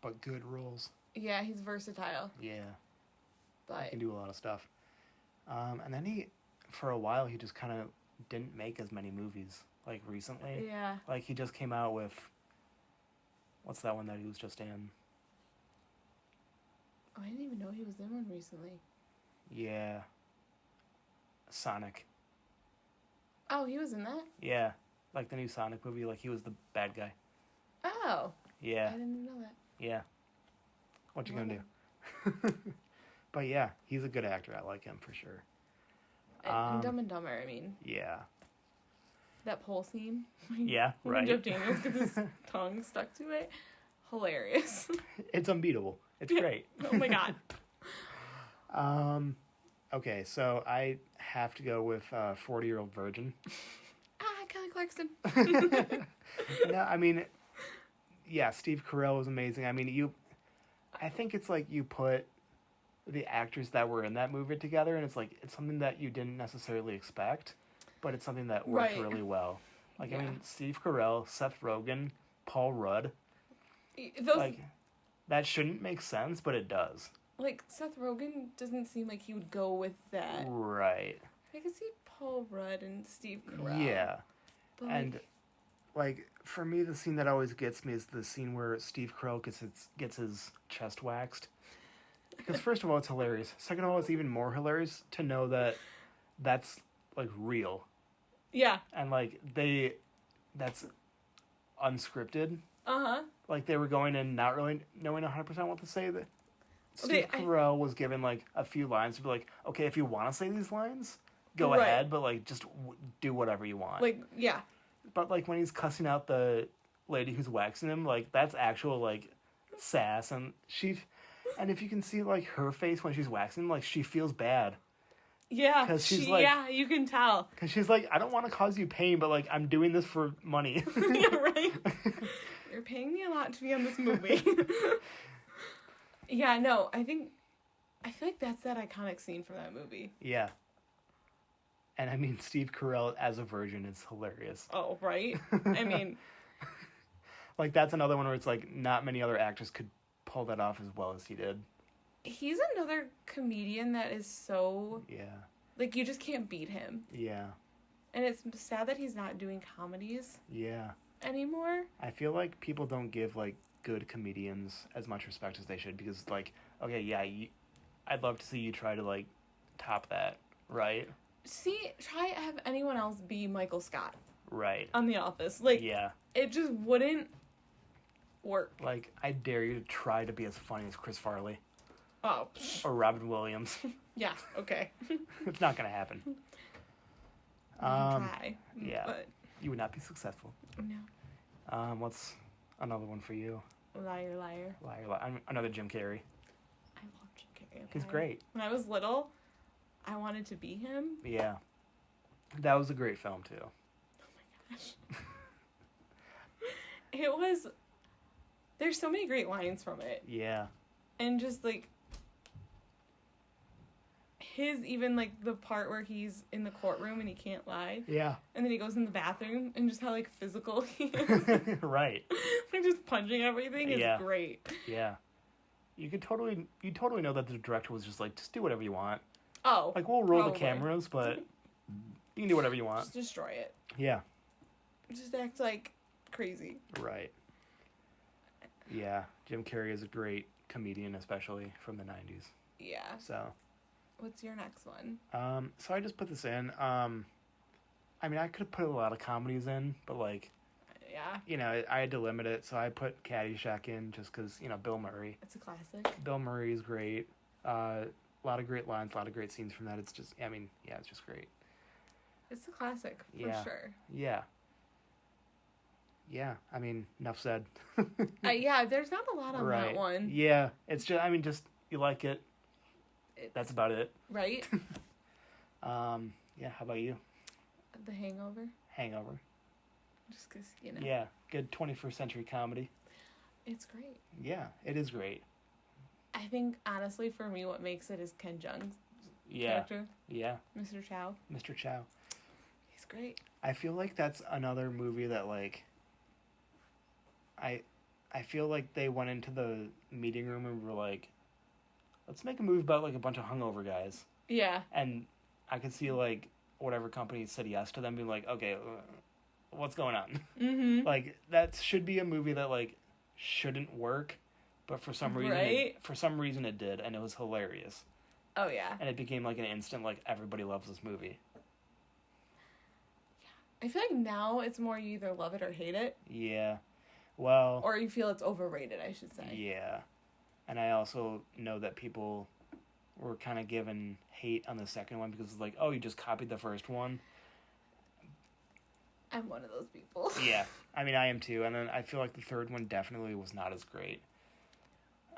but good roles. Yeah, he's versatile. Yeah. But... He can do a lot of stuff. And then for a while, he just kind of didn't make as many movies, like, recently. Yeah. Like, he just came out with... What's that one that he was just in? Oh, I didn't even know he was in one recently. Yeah. Sonic. Oh, he was in that? Yeah. Like the new Sonic movie, like he was the bad guy. Oh. Yeah. I didn't know that. Yeah. What you gonna do? But yeah, he's a good actor. I like him for sure. And Dumb and Dumber, I mean. Yeah. That pole scene. Yeah, right. When Jeff Daniels gets his tongue stuck to it. Hilarious. It's unbeatable. It's great. Oh my god. Okay, so I have to go with 40-Year-Old Virgin. Kelly Clarkson. No, I mean, yeah, Steve Carell was amazing. I mean, I think it's like you put the actors that were in that movie together, and it's like it's something that you didn't necessarily expect, but it's something that worked really well. Like, I mean, Steve Carell, Seth Rogen, Paul Rudd. Like, that shouldn't make sense, but it does. Like, Seth Rogen doesn't seem like he would go with that. Right. I could see Paul Rudd and Steve Carell. Yeah. But and, like, for me, the scene that always gets me is the scene where Steve Carell gets his chest waxed. Because, first of all, it's hilarious. Second of all, it's even more hilarious to know that that's, like, real. Yeah. And, like, that's unscripted. Uh-huh. Like, they were going in not really knowing 100% what to say. That Steve Carell was given, like, a few lines to be like, okay, if you want to say these lines, go ahead, but, like, just do whatever you want. Like, yeah. But, like, when he's cussing out the lady who's waxing him, like, that's actual, like, sass. And if you can see, like, her face when she's waxing him, like, she feels bad. Yeah, because she's like, yeah, you can tell. Because she's like, I don't want to cause you pain, but, like, I'm doing this for money. Yeah, right. You're paying me a lot to be on this movie. Yeah, no, I feel like that's that iconic scene from that movie. Yeah. And I mean, Steve Carell as a virgin is hilarious. Oh, right? I mean... Like, that's another one where it's like, not many other actors could pull that off as well as he did. He's another comedian that is so... Yeah. Like, you just can't beat him. Yeah. And it's sad that he's not doing comedies. Yeah. Anymore. I feel like people don't give, like, good comedians as much respect as they should, because, like, okay, yeah, I'd love to see you try to, like, top that, right? Try have anyone else be Michael Scott. Right. On The Office. Like, yeah. It just wouldn't work. Like, I dare you to try to be as funny as Chris Farley. Oh. Or Robin Williams. Yeah, okay. It's not gonna happen. Try. Yeah. But... You would not be successful. No. What's another one for you? Liar, liar. Liar, liar. Another Jim Carrey. I love Jim Carrey. okay. He's great. When I was little, I wanted to be him. Yeah. That was a great film, too. Oh my gosh. It was... There's so many great lines from it. Yeah. And just, like... Even, like, the part where he's in the courtroom and he can't lie. Yeah. And then he goes in the bathroom and just how, like, physical he is. Right. Like, just punching everything is great. Yeah. You totally know that the director was just like, just do whatever you want. Oh. Like, we'll roll the cameras, but you can do whatever you want. Just destroy it. Yeah. Just act like crazy. Right. Yeah. Jim Carrey is a great comedian, especially from the 90s. Yeah. So. What's your next one? So I just put this in. I mean, I could have put a lot of comedies in, but, like, yeah. You know, I had to limit it, so I put Caddyshack in just because, you know, Bill Murray. It's a classic. Bill Murray is great. A lot of great lines, a lot of great scenes from that. It's just, I mean, yeah, it's just great. It's a classic, for sure. Yeah. Yeah, I mean, enough said. Yeah, there's not a lot on that one. Yeah, it's just, I mean, just, you like it. That's about it. Right? Yeah, how about you? The Hangover. Hangover. Just because, you know. Yeah, good 21st century comedy. It's great. Yeah, it is great. I think, honestly, for me, what makes it is Ken Jeong's character. Yeah. Mr. Chow. Mr. Chow. He's great. I feel like that's another movie that, like, I feel like they went into the meeting room and were like, let's make a movie about, like, a bunch of hungover guys. Yeah. And I could see, like, whatever company said yes to them being like, okay, what's going on? Mm-hmm. Like, that should be a movie that, like, shouldn't work, but for some reason, it did, and it was hilarious. Oh, yeah. And it became, like, an instant, like, everybody loves this movie. Yeah. I feel like now it's more you either love it or hate it. Yeah. Well... Or you feel it's overrated, I should say. Yeah. And I also know that people were kind of given hate on the second one because it's like, oh, you just copied the first one. I'm one of those people. Yeah. I mean, I am too. And then I feel like the third one definitely was not as great.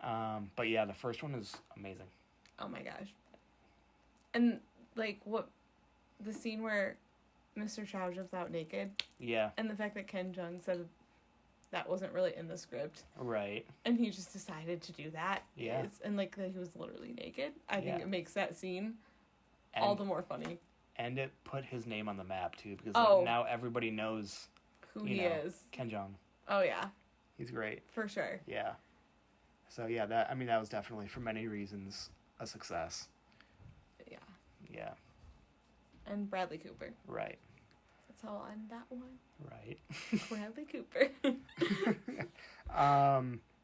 But yeah, the first one is amazing. Oh my gosh. And, like, the scene where Mr. Chow jumps out naked. Yeah. And the fact that Ken Jeong said that wasn't really in the script. Right. And he just decided to do that. Yeah. And, like, that he was literally naked. I think it makes that scene all the more funny. And it put his name on the map, too, because like, now everybody knows who he is. Ken Jeong. Oh, yeah. He's great. For sure. Yeah. So, yeah, that was definitely, for many reasons, a success. Yeah. Yeah. And Bradley Cooper. Right. That's how I'll end that one. Right. Bradley Cooper.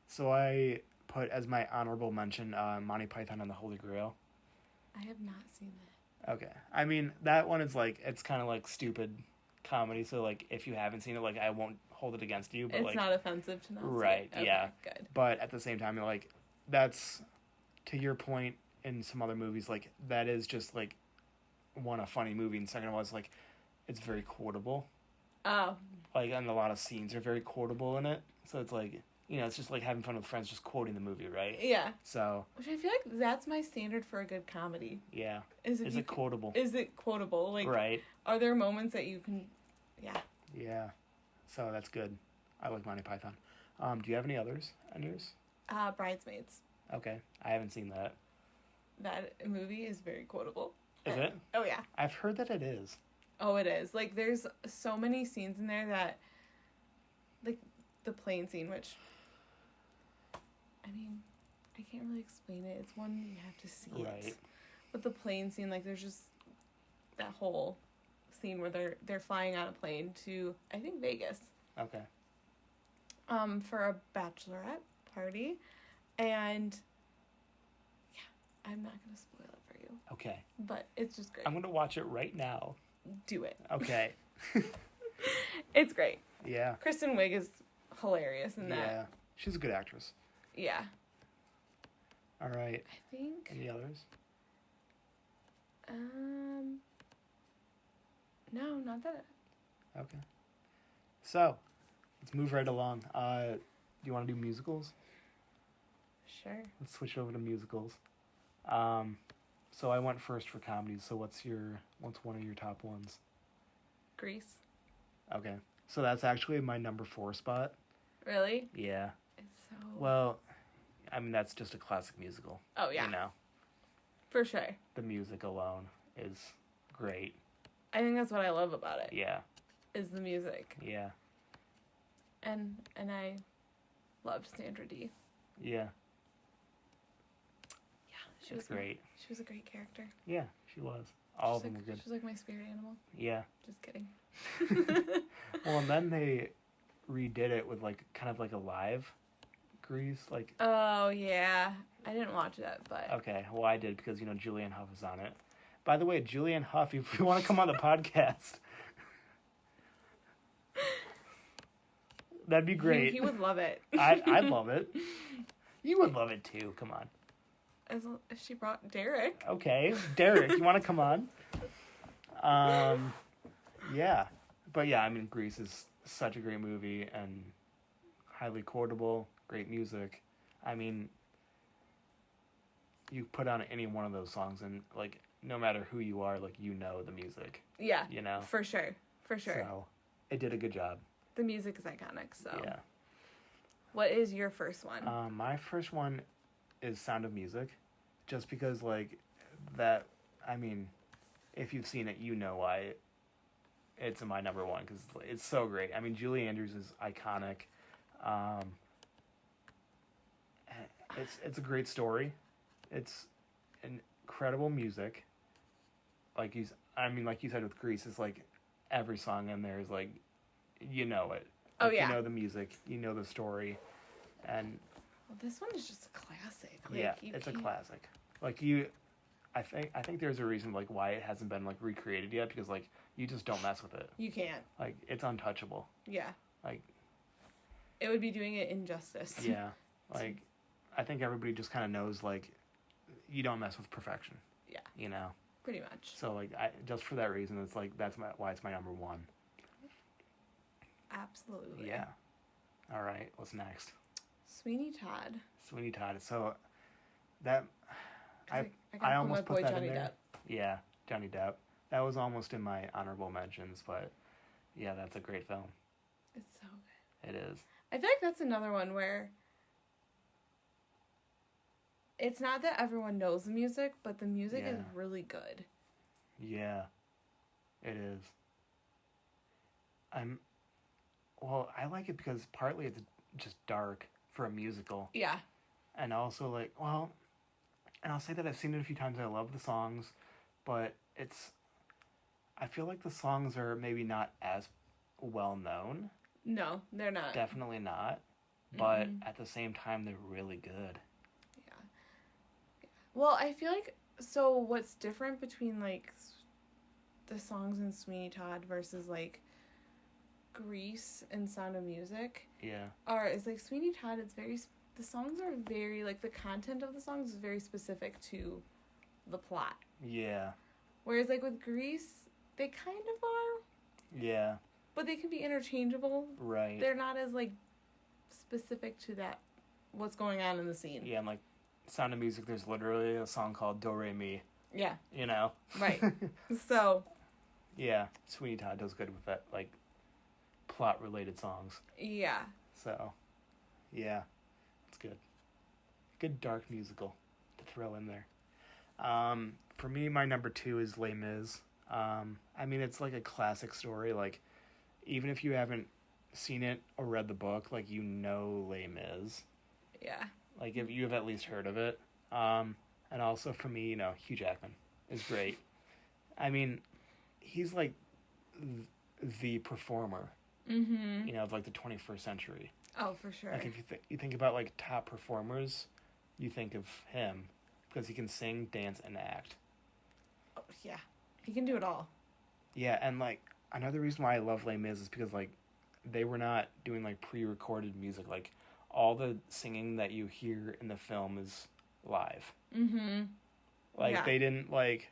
So I put as my honorable mention Monty Python and the Holy Grail. I have not seen that. Okay. I mean, that one is like, it's kind of like stupid comedy, so like if you haven't seen it, like I won't hold it against you. But it's like, not offensive to not right, see it. Okay, yeah. good. But at the same time, like, that's, to your point in some other movies, like, that is just like, one, a funny movie, and second of all, it's like, it's very quotable. Oh. Like, and a lot of scenes are very quotable in it, so it's like, you know, it's just like having fun with friends, just quoting the movie, right? Yeah. So. Which I feel like that's my standard for a good comedy. Yeah. Is it quotable? Is it quotable? Like, right. Are there moments that you can, yeah. Yeah. So that's good. I like Monty Python. Do you have any others on yours? Bridesmaids. Okay. I haven't seen that. That movie is very quotable. Is it? Oh, yeah. I've heard that it is. Oh, it is. Like, there's so many scenes in there that, like, the plane scene, which, I mean, I can't really explain it. It's one you have to see it. But the plane scene, like, there's just that whole scene where they're flying on a plane to, I think, Vegas. Okay. For a bachelorette party. And, yeah, I'm not going to spoil it for you. Okay. But it's just great. I'm going to watch it right now. Do it. Okay. It's great. Yeah. Kristen Wiig is hilarious in that. Yeah. She's a good actress. Yeah. All right. I think. Any others? No, not that. Okay. So, let's move right along. Do you want to do musicals? Sure. Let's switch over to musicals. So I went first for comedies. So what's one of your top ones? Grease. Okay. So that's actually my number 4 spot. Really? Yeah. It's so... Well, I mean, that's just a classic musical. Oh, yeah. You know? For sure. The music alone is great. I think that's what I love about it. Yeah. Is the music. Yeah. And I loved Sandra Dee. Yeah. She was great. She was a great character. Yeah, she was. All of them were good. She was like my spirit animal. Yeah. Just kidding. Well, and then they redid it with like kind of like a live Grease, like. Oh yeah, I didn't watch that, but. Okay, well I did because Julianne Hough is on it. By the way, Julianne Hough, if you want to come on the podcast, that'd be great. He would love it. I'd love it. You would love it too. Come on. If she brought Derek. Okay, Derek, you want to come on? Yeah, but yeah, I mean, Grease is such a great movie and highly quotable, great music. I mean, you put on any one of those songs and like, no matter who you are, like, the music. Yeah. For sure. So, it did a good job. The music is iconic, so. Yeah. What is your first one? My first one is Sound of Music, just because, like, that, I mean, if you've seen it, you know why it's my number 1, because it's so great. I mean, Julie Andrews is iconic. It's a great story. It's incredible music. Like you said with Grease, it's like every song in there is like, you know it. Like, you know the music, you know the story, and. Well, this one is just a classic. Like, yeah, it's a classic. Like I think there's a reason like why it hasn't been like recreated yet, because like you just don't mess with it. You can't. Like, it's untouchable. Yeah. Like. It would be doing it injustice. Yeah. Like, I think everybody just kind of knows like, you don't mess with perfection. Yeah. Pretty much. So like, just for that reason, it's like why it's my number 1. Absolutely. Yeah. All right. What's next? Sweeney Todd. Sweeney Todd. So that I almost put that Johnny in there. Depp. Yeah, Johnny Depp. That was almost in my honorable mentions, but yeah, that's a great film. It's so good. It is. I feel like that's another one where it's not that everyone knows the music, but the music is really good. Yeah, it is. I like it because partly it's just dark for a musical. Yeah. And also, like, and I'll say that I've seen it a few times. I love the songs, but I feel like the songs are maybe not as well known. No, they're not. Definitely not. But at the same time, they're really good. Yeah. Well, I feel like, so what's different between, like, the songs in Sweeney Todd versus, like, Grease and Sound of Music? Yeah. Is, like, Sweeney Todd, the songs are very, like, the content of the songs is very specific to the plot. Yeah. Whereas, like, with Grease, they kind of are. Yeah. But they can be interchangeable. Right. They're not as, like, specific to that, what's going on in the scene. Yeah, and, like, Sound of Music, there's literally a song called Do Re Mi. Yeah. Right. So. Yeah, Sweeney Todd does good with that, like, plot-related songs. Yeah. So, yeah, it's good. Good dark musical to throw in there. For me, my number 2 is Les Mis. I mean, it's like a classic story. Like, even if you haven't seen it or read the book, like, Les Mis. Yeah. Like, if you have at least heard of it. And also for me, Hugh Jackman is great. I mean, he's like the performer. Mm-hmm. Of like the 21st century. Oh, for sure. Like, if you think about like top performers, you think of him because he can sing, dance, and act. Oh, yeah. He can do it all. Yeah, and like another reason why I love Les Mis is because like they were not doing like pre-recorded music. Like, all the singing that you hear in the film is live. Mm-hmm. Like, they didn't like,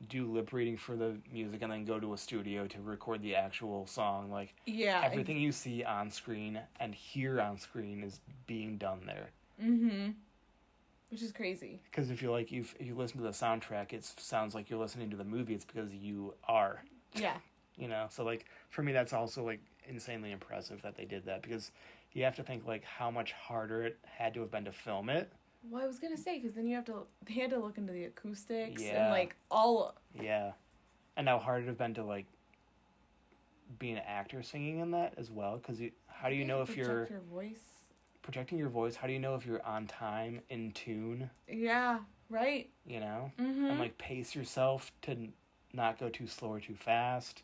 do lip reading for the music and then go to a studio to record the actual song. Like, everything you see on screen and hear on screen is being done there. Mm-hmm. Which is crazy. Because if you listen to the soundtrack, it sounds like you're listening to the movie. It's because you are. Yeah. You know, so like for me, that's also like insanely impressive that they did that, because you have to think like how much harder it had to have been to film it. Well, I was gonna say, because then they had to look into the acoustics and like all. Yeah, and how hard it would have been to like be an actor singing in that as well, because how do you know if you're your voice? Projecting your voice? How do you know if you're on time, in tune? Yeah, right. You know, and like pace yourself to not go too slow or too fast.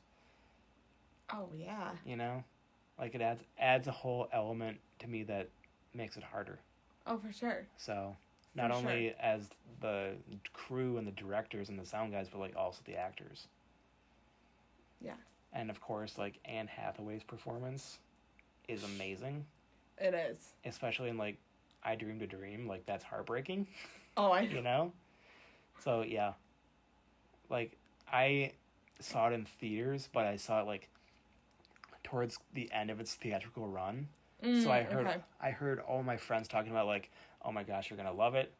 Oh yeah. You know, like it adds a whole element to me that makes it harder. Oh, for sure. So, not only as the crew and the directors and the sound guys, but like also the actors. Yeah. And of course, like Anne Hathaway's performance is amazing. It is. Especially in like I Dreamed a Dream, like that's heartbreaking. Oh, I know. You know? So yeah. Like I saw it in theaters, but I saw it like towards the end of its theatrical run. So I heard all my friends talking about like, oh my gosh, you're gonna love it.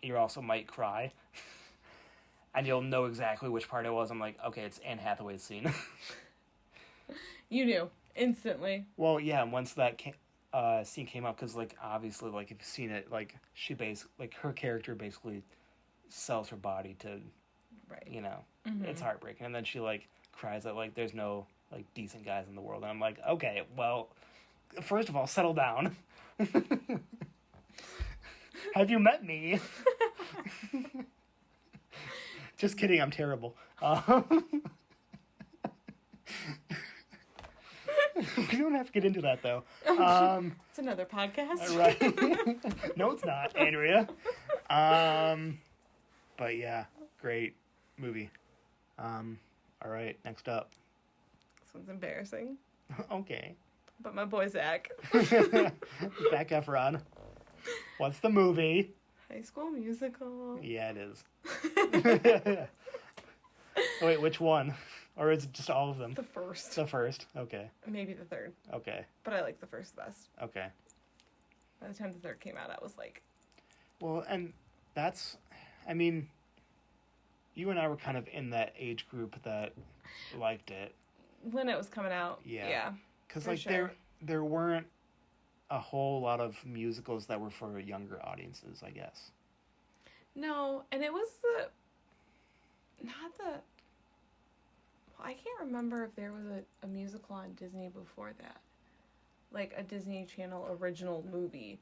You also might cry. And you'll know exactly which part it was. I'm like, okay, it's Anne Hathaway's scene. You knew instantly. Well, yeah, and once that scene came up, because like obviously, like if you've seen it, like her character basically sells her body to, right? You know, it's heartbreaking, and then she like cries that like there's no like decent guys in the world, and I'm like, okay, well, first of all, settle down. Have you met me? Just kidding, I'm terrible. We don't have to get into that, though. It's another podcast. Right. No, it's not, Andrea. But yeah, great movie. All right, next up. This one's embarrassing. Okay. But my boy Zach. Zac Efron. What's the movie? High School Musical. Yeah, it is. Oh, wait, which one? Or is it just all of them? The first. The first, okay. Maybe the third. Okay. But I like the first best. Okay. By the time the third came out, I was like... Well, and that's... I mean, you and I were kind of in that age group that liked it. When it was coming out. Yeah. Because, like, sure. there weren't a whole lot of musicals that were for younger audiences, I guess. No, and it was I can't remember if there was a musical on Disney before that. Like a Disney Channel original movie.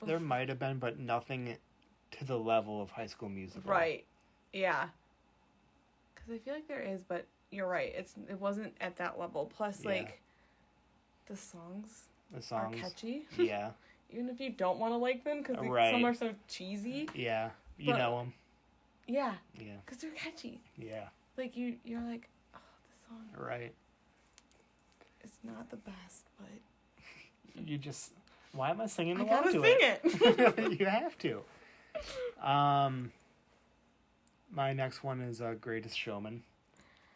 There might have been, but nothing to the level of High School Musical. Right. Yeah. Because I feel like there is, but you're right. It wasn't at that level. Plus, like, the songs are catchy. Yeah. Even if you don't want to like them, because some are so cheesy. Yeah. You know them. Yeah. Yeah. Because they're catchy. Yeah. Like, you're like, oh, this song. Right. It's not the best, but... You just... Why am I singing along to to it? It. You have to. My next one is Greatest Showman.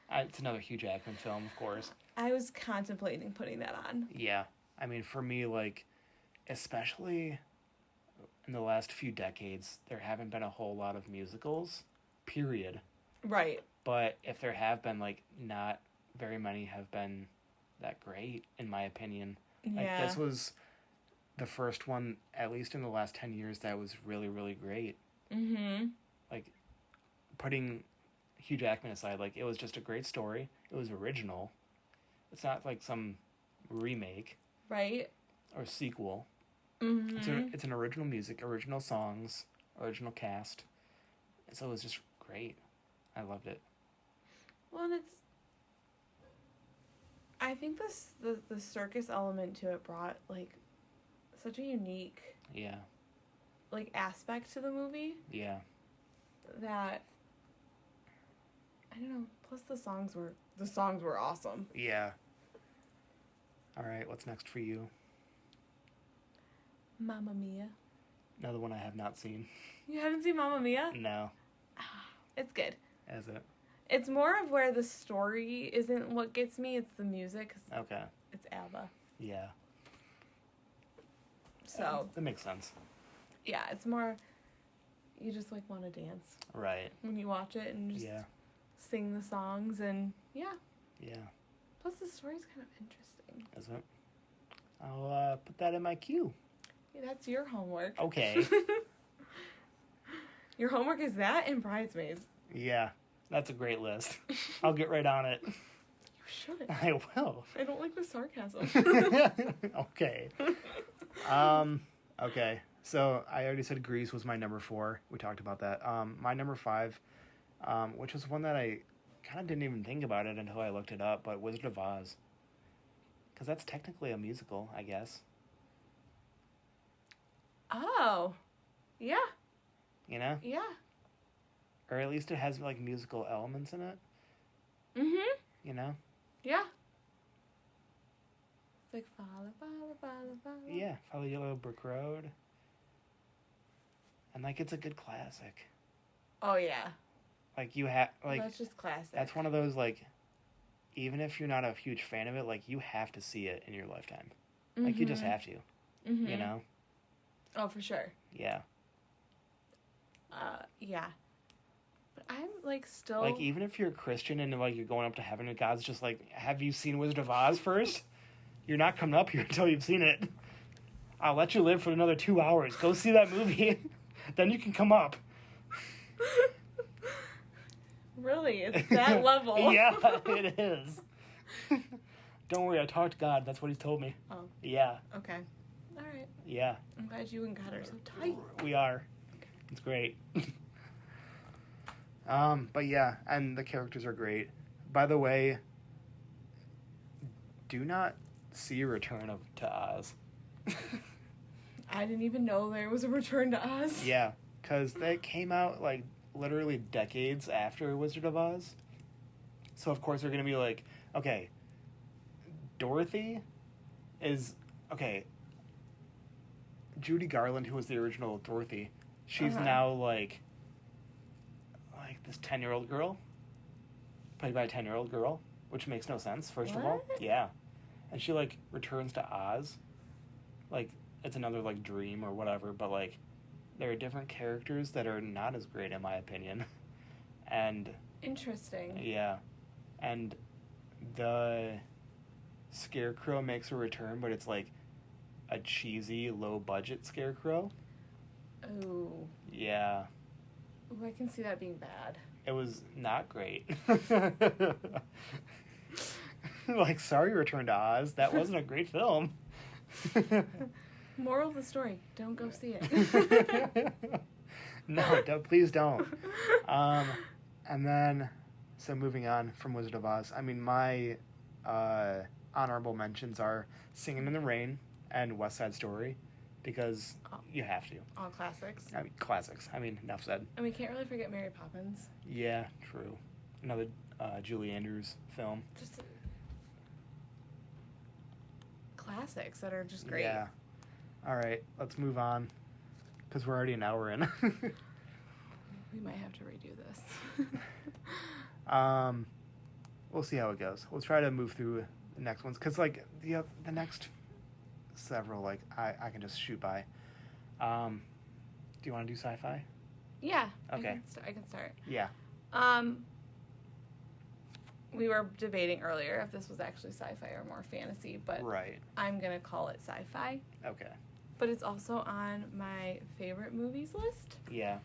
It's another Hugh Jackman film, of course. I was contemplating putting that on. Yeah. I mean, for me, like, especially in the last few decades, there haven't been a whole lot of musicals, period. Right. But if there have been, like, not very many have been that great, in my opinion. Yeah. Like, this was the first one, at least in the last 10 years, that was really, really great. Mm-hmm. Like, putting Hugh Jackman aside, like, it was just a great story. It was original. It's not like some remake. Right. Or sequel. Mm-hmm. It's an original music, original songs, original cast. So it was just great. I loved it. Well, and I think the circus element to it brought, like, such a unique... Yeah. Like, aspect to the movie. Yeah. That... I don't know. Plus the songs were awesome. Yeah. All right, what's next for you? Mamma Mia. Another one I have not seen. You haven't seen Mamma Mia? No. It's good. Is it? It's more of where the story isn't what gets me. It's the music. Okay. It's ABBA. Yeah. So. That makes sense. Yeah, it's more... you just, like, want to dance. Right. When you watch it and just sing the songs and, yeah. Yeah. Plus, the story's kind of interesting. Is it? I'll put that in my queue. Yeah, that's your homework. Okay. Your homework is that and Bridesmaids. Yeah. That's a great list. I'll get right on it. You should. I will. I don't like the sarcasm. Okay. Okay. So I already said Grease was my number 4. We talked about that. My number 5, which was one that I kind of didn't even think about it until I looked it up, but Wizard of Oz. Because that's technically a musical, I guess. Oh. Yeah. You know? Yeah. Or at least it has, like, musical elements in it. Mm-hmm. You know? Yeah. It's like, follow. Yeah, Follow Yellow Brick Road. And, like, it's a good classic. Oh, yeah. Like, you have, like... That's just classic. That's one of those, like, even if you're not a huge fan of it, like, you have to see it in your lifetime. Mm-hmm. Like, you just have to. Mm-hmm. You know? Oh, for sure. Yeah. Yeah. But I'm, like, still... Like, even if you're a Christian and, like, you're going up to heaven and God's just like, have you seen Wizard of Oz first? You're not coming up here until you've seen it. I'll let you live for another 2 hours. Go see that movie. Then you can come up. Really? It's that level? Yeah, it is. Don't worry, I talked to God. That's what he's told me. Oh. Yeah. Okay. All right. Yeah. I'm glad you and God are so tight. We are. It's great. But yeah, and the characters are great. By the way, do not see Return to Oz. I didn't even know there was a Return to Oz. Yeah, because that came out, like, literally decades after Wizard of Oz. So, of course, they're going to be like, okay, Dorothy is... Okay, Judy Garland, who was the original Dorothy, she's now, like this 10-year-old girl, played by a 10-year-old girl, which makes no sense, first of all. Yeah. And she, like, returns to Oz. Like, it's another, like, dream or whatever, but, like, there are different characters that are not as great, in my opinion. And... Interesting. Yeah. And the Scarecrow makes a return, but it's, like, a cheesy, low-budget Scarecrow. Oh. Yeah. Ooh, I can see that being bad. It was not great. Like, sorry, Return to Oz. That wasn't a great film. Moral of the story, don't go see it. No, please don't. And then, so moving on from Wizard of Oz, I mean, my honorable mentions are Singing in the Rain and West Side Story, because you have to. All classics. I mean, classics. I mean, enough said. And we can't really forget Mary Poppins. Yeah, true. Another Julie Andrews film. Just classics that are just great. Yeah. All right, let's move on, because we're already an hour in. We might have to redo this. We'll see how it goes. We'll try to move through the next ones, because, like, the next several, like, I can just shoot by. Do you want to do sci-fi? Yeah. Okay. I can start. Yeah. We were debating earlier if this was actually sci-fi or more fantasy, but right. I'm going to call it sci-fi. Okay. But it's also on my favorite movies list. Yeah.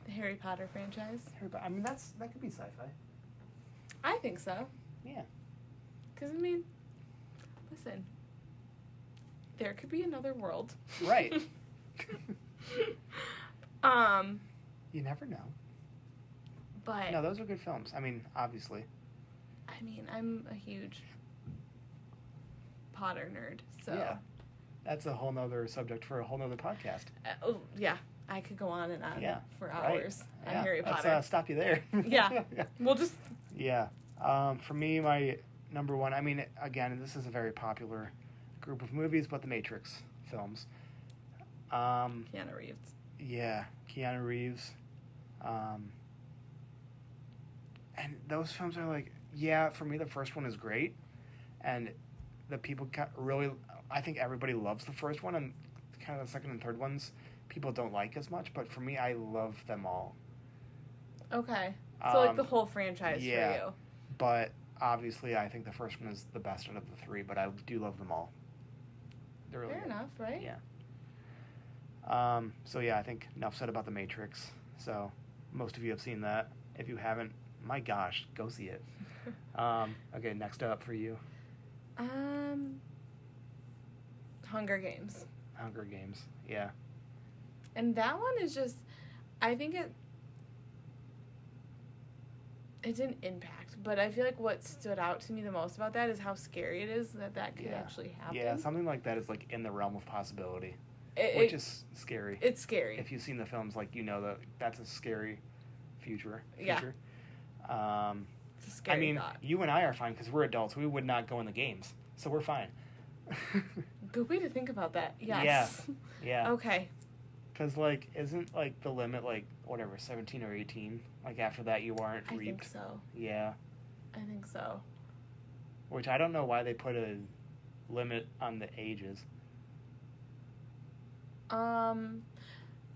The Harry Potter franchise. I mean, that could be sci-fi. I think so. Yeah. Because, I mean, listen, there could be another world. Right. You never know. But... No, those are good films. I mean, obviously. I mean, I'm a huge Potter nerd, so... Yeah. That's a whole nother subject for a whole nother podcast. Yeah. I could go on and on for hours on yeah. Harry Potter. Let's stop you there. Yeah. We'll just... Yeah. For me, my number one... I mean, again, this is a very popular group of movies, but the Matrix films. Keanu Reeves. Yeah. Keanu Reeves. And those films are like... Yeah, for me, the first one is great. And the people really... I think everybody loves the first one, and kind of the second and third ones, people don't like as much, but for me, I love them all. Okay. So, like, the whole franchise for you. But obviously, I think the first one is the best out of the three, but I do love them all. They're really Fair good. enough, right? Yeah. So, yeah, I think enough said about The Matrix. So, most of you have seen that. If you haven't, my gosh, go see it. Okay, next up for you. Hunger Games. Hunger Games, yeah. And that one is just, I think it didn't impact, but I feel like what stood out to me the most about that is how scary it is that could actually happen. Yeah, something like that is like in the realm of possibility, which is scary. It's scary. If you've seen the films, like, you know that that's a scary future. Yeah. It's a scary thought. You and I are fine because we're adults. We would not go in the games, so we're fine. Good way to think about that. Yes. Yeah. Okay. Because, like, isn't, like, the limit, like, whatever, 17 or 18? Like, after that you aren't reaped? I think so. Yeah. I think so. Which I don't know why they put a limit on the ages.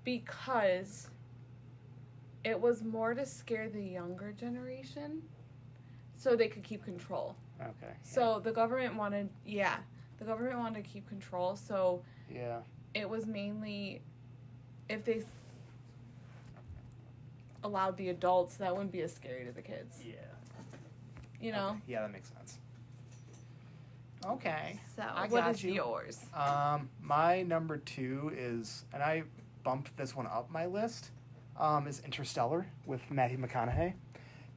Because it was more to scare the younger generation so they could keep control. Okay. Yeah. So the government wanted to keep control, so yeah, it was mainly if they allowed the adults, that wouldn't be as scary to the kids. Yeah. You know? Okay. Yeah, that makes sense. Okay. So, what is yours? My number 2 is, and I bumped this one up my list, is Interstellar with Matthew McConaughey.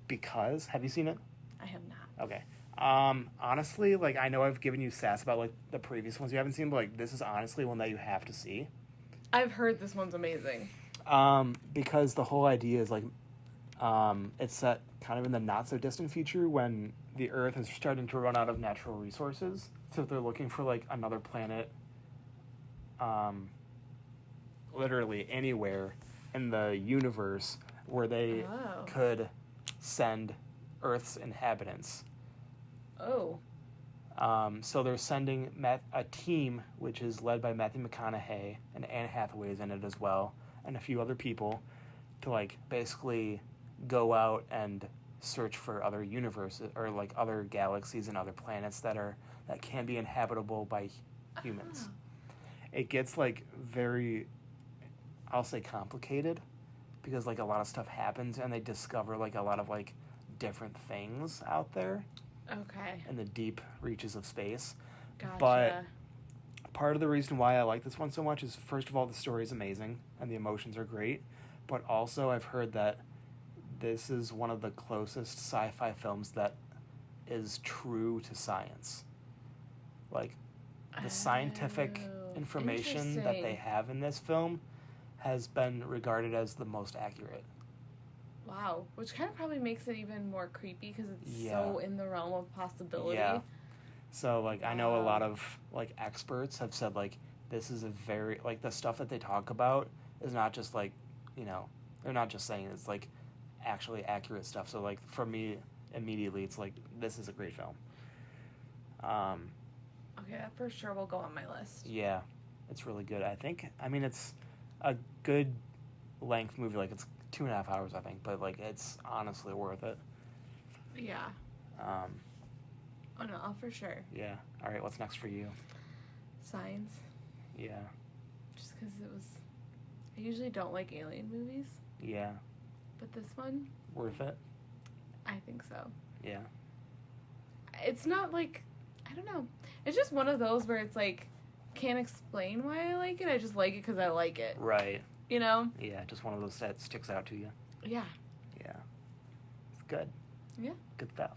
Because, have you seen it? I have not. Okay. Honestly, like, I know I've given you sass about, like, the previous ones you haven't seen, but, like, this is honestly one that you have to see. I've heard this one's amazing. Because the whole idea is, like, it's set kind of in the not-so-distant future when the Earth is starting to run out of natural resources. So they're looking for, like, another planet, literally anywhere in the universe where they could send Earth's inhabitants. Oh. So they're sending a team, which is led by Matthew McConaughey, and Anne Hathaway is in it as well, and a few other people, to, like, basically go out and search for other universes, or, like, other galaxies and other planets that can be inhabitable by humans. It gets, like, very, I'll say, complicated, because, like, a lot of stuff happens, and they discover, like, a lot of, like, different things out there. Okay. In the deep reaches of space. Gotcha. But part of the reason why I like this one so much is, first of all, the story is amazing and the emotions are great. But also, I've heard that this is one of the closest sci-fi films that is true to science. Like, the scientific information that they have in this film has been regarded as the most accurate. Wow, which kind of probably makes it even more creepy because it's so in the realm of possibility. Yeah. So, like, I know a lot of, like, experts have said, like, this is a very, like, the stuff that they talk about is not just, like, you know, they're not just saying it's, like, actually accurate stuff. So, like, for me, immediately, it's like, this is a great film. Okay, that for sure will go on my list. Yeah, it's really good. It's a good length movie. Like, it's 2.5 hours, I think, but, like, it's honestly worth it. Yeah. Oh no, for sure. Yeah. All right, what's next for you? Signs. Yeah. Just because I usually don't like alien movies. Yeah. But this one. Worth it? I think so. Yeah. It's not like, I don't know. It's just one of those where it's like, can't explain why I like it. I just like it because I like it. Right. You know? Yeah, just one of those that sticks out to you. Yeah. Yeah. It's good. Yeah. Good stuff.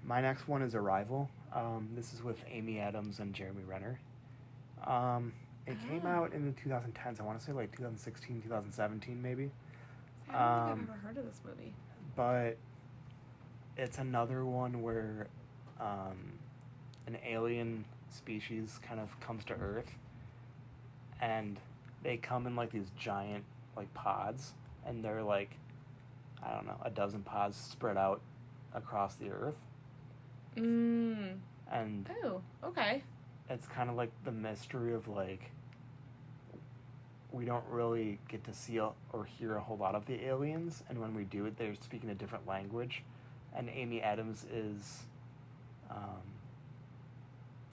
My next one is Arrival. This is with Amy Adams and Jeremy Renner. It came out in the 2010s. I want to say like 2016, 2017 maybe. I don't think I've ever heard of this movie. But it's another one where an alien species kind of comes to Earth, and they come in like these giant like pods, and they're like, I don't know, a dozen pods spread out across the Earth. And oh, okay. It's kind of like the mystery of like we don't really get to see or hear a whole lot of the aliens, and when we do it, they're speaking a different language. And Amy Adams is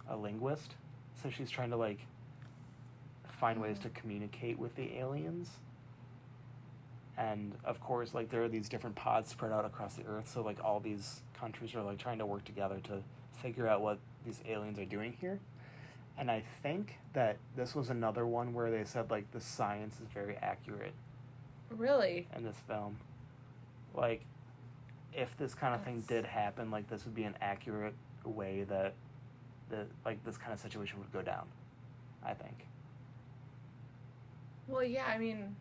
a linguist, so she's trying to like find ways to communicate with the aliens. And of course, like there are these different pods spread out across the earth, so like all these countries are like trying to work together to figure out what these aliens are doing here. And I think that this was another one where they said like the science is very accurate. Really? In this film. Like, if this kind of thing did happen, like this would be an accurate way that like this kind of situation would go down, I think. Well, yeah, I mean,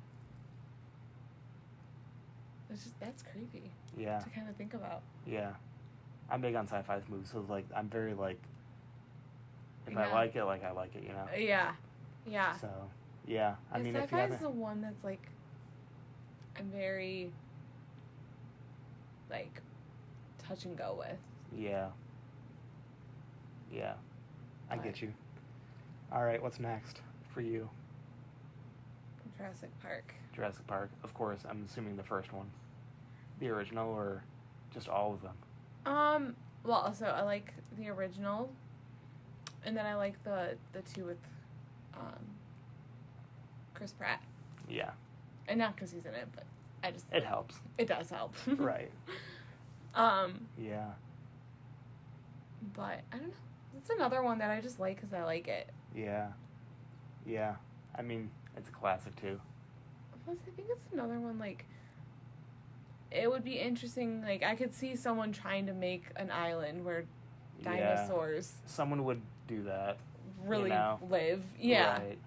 that's creepy. Yeah. To kind of think about. Yeah. I'm big on sci-fi movies, so like I'm very like, if I like it, like I like it, you know? Yeah. Yeah. So, yeah. I mean, if you haven't... Sci-fi is the one that's like, I'm very, like, touch and go with. Yeah. Yeah. I get you. All right, what's next for you? Jurassic Park. Jurassic Park. Of course, I'm assuming the first one. The original or just all of them? Well, so I like the original, and then I like the two with Chris Pratt. Yeah. And not because he's in it, but I just... It helps. It does help. Right. Yeah. But, I don't know. It's another one that I just like because I like it. Yeah. Yeah. I mean, it's a classic, too. Plus, I think it's another one, like... It would be interesting, like, I could see someone trying to make an island where dinosaurs... Yeah. Someone would do that. Really live. Yeah. Right.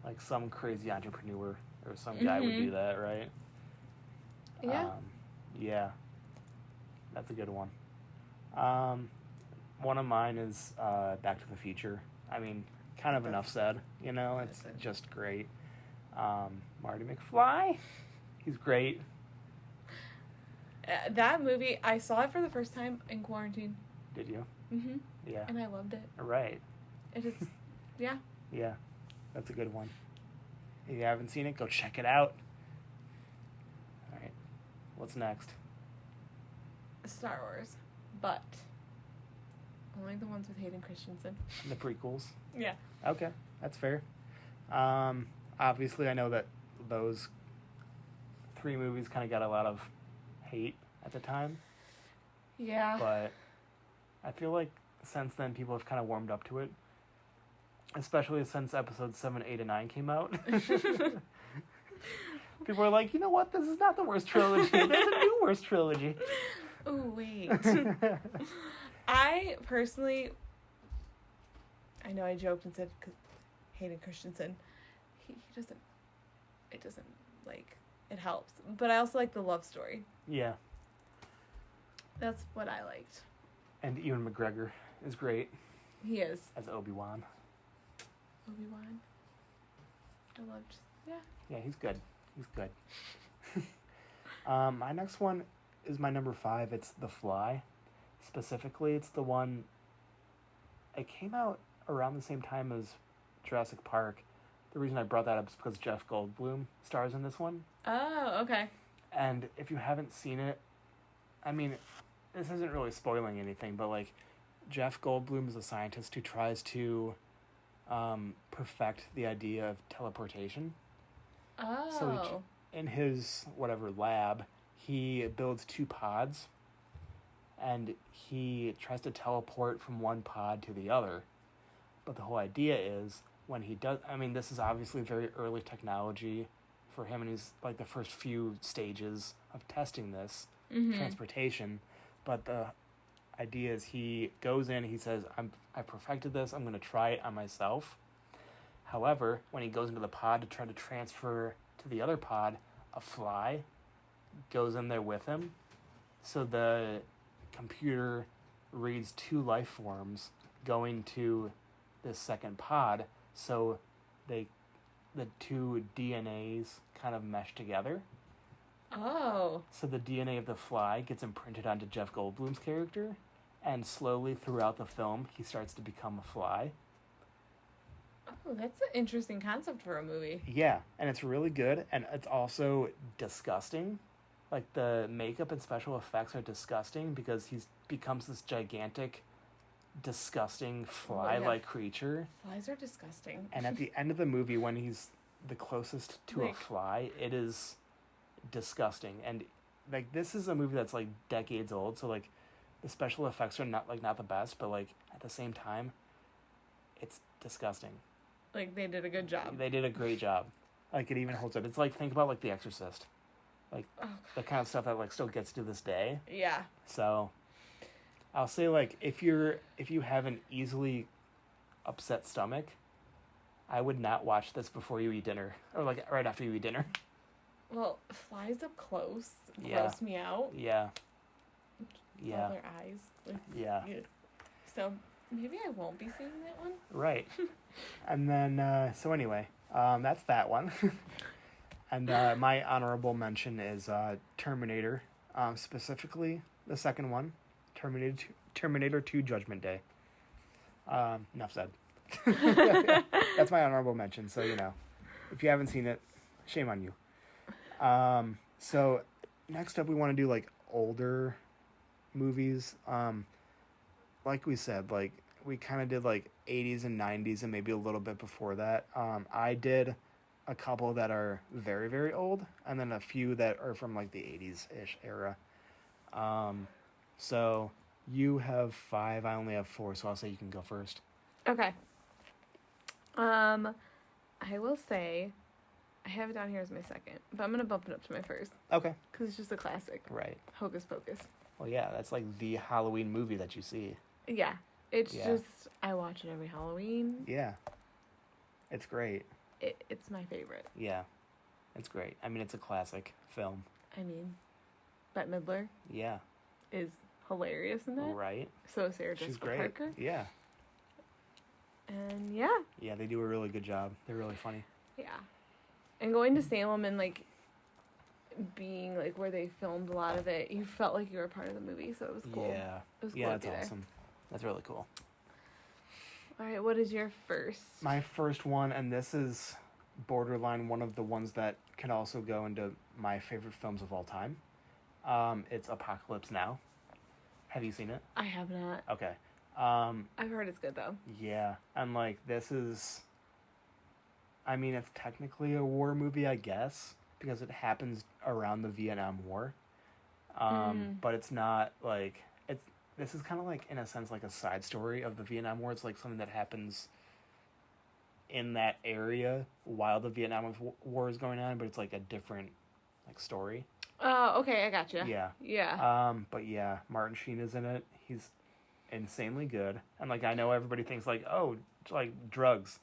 Like some crazy entrepreneur or some guy would do that, right? Yeah. Yeah. That's a good one. One of mine is Back to the Future. I mean, kind of enough said, you know? It's just great. Marty McFly, he's great. That movie, I saw it for the first time in quarantine. Did you? Mm-hmm. Yeah. And I loved it. Right. It is, yeah. Yeah, that's a good one. If you haven't seen it, go check it out. All right. What's next? Star Wars. But only the ones with Hayden Christensen. The prequels? Yeah. Okay, that's fair. Obviously, I know that those 3 movies kind of got a lot of hate at the time. Yeah. But I feel like since then, people have kind of warmed up to it. Especially since episodes 7, 8, and 9 came out. People are like, you know what? This is not the worst trilogy. There's a new worst trilogy. Oh, wait. I personally... I know I joked and said, because Hayden Christensen, he doesn't... It doesn't, like... It helps. But I also like the love story. Yeah. That's what I liked. And Ewan McGregor is great. He is. As Obi-Wan. Obi-Wan. I loved... Yeah. Yeah, he's good. He's good. My next one is my number 5. It's The Fly. Specifically, it's the one... It came out around the same time as Jurassic Park. The reason I brought that up is because Jeff Goldblum stars in this one. Oh, okay. And if you haven't seen it, I mean, this isn't really spoiling anything, but like, Jeff Goldblum is a scientist who tries to perfect the idea of teleportation. Oh. So in his whatever lab, he builds 2 pods, and he tries to teleport from one pod to the other. But the whole idea is when he does, I mean, this is obviously very early technology for him, and he's like the first few stages of testing this transportation. But the idea is he goes in, he says, I perfected this, I'm going to try it on myself. However, when he goes into the pod to try to transfer to the other pod, a fly goes in there with him. So the computer reads 2 life forms going to this second pod, so the 2 DNAs kind of mesh together. Oh. So the DNA of the fly gets imprinted onto Jeff Goldblum's character, and slowly throughout the film, he starts to become a fly. Oh, that's an interesting concept for a movie. Yeah, and it's really good, and it's also disgusting. Like, the makeup and special effects are disgusting because he becomes this gigantic, disgusting fly-like creature. Flies are disgusting. And at the end of the movie, when he's the closest to a fly, it is disgusting. And, like, this is a movie that's, like, decades old, so, like, the special effects are not the best, but, like, at the same time, it's disgusting. Like, they did a good job. They did a great job. Like, it even holds up. It's like, think about, like, The Exorcist. Like, the kind of stuff that, like, still gets to this day. Yeah. So, I'll say, like, if you have an easily upset stomach, I would not watch this before you eat dinner. Or, like, right after you eat dinner. Well, flies up close gross me out. Yeah. Yeah. All their eyes. Like, yeah. So, maybe I won't be seeing that one. Right. And then, so anyway, that's that one. And my honorable mention is Terminator, specifically the second one, Terminator 2 Judgment Day. Enough said. That's my honorable mention, so, you know, if you haven't seen it, shame on you. So next up we want to do, like, older movies. Like we said, like, we kind of did, like, 80s and 90s and maybe a little bit before that. I did a couple that are very, very old, and then a few that are from, like, the 80s-ish era. So you have 5, I only have 4, so I'll say you can go first. Okay. I will say, I have it down here as my second, but I'm going to bump it up to my first. Okay. Because it's just a classic. Right. Hocus Pocus. Well, yeah, that's, like, the Halloween movie that you see. Yeah. It's just, I watch it every Halloween. Yeah. It's great. It's my favorite. Yeah. It's great. I mean, it's a classic film. I mean, Bette Midler. Yeah. Is hilarious in that. Right. So is Sarah She's Jessica great. Parker. Yeah. And yeah. Yeah, they do a really good job. They're really funny. Yeah. And going to Salem and, like, being, like, where they filmed a lot of it, you felt like you were part of the movie, so it was cool. Yeah. It was cool. Yeah, that's awesome. That's really cool. All right, what is your first? My first one, and this is borderline one of the ones that can also go into my favorite films of all time. It's Apocalypse Now. Have you seen it? I have not. Okay. I've heard it's good, though. Yeah, and, like, this is... I mean, it's technically a war movie, I guess, because it happens around the Vietnam War. But it's not, like... This is kind of, like, in a sense, like a side story of the Vietnam War. It's, like, something that happens in that area while the Vietnam War is going on, but it's, like, a different, like, story. Oh, okay, I gotcha. Yeah. Yeah. But, yeah, Martin Sheen is in it. He's insanely good. And, like, I know everybody thinks, like, oh, like, drugs.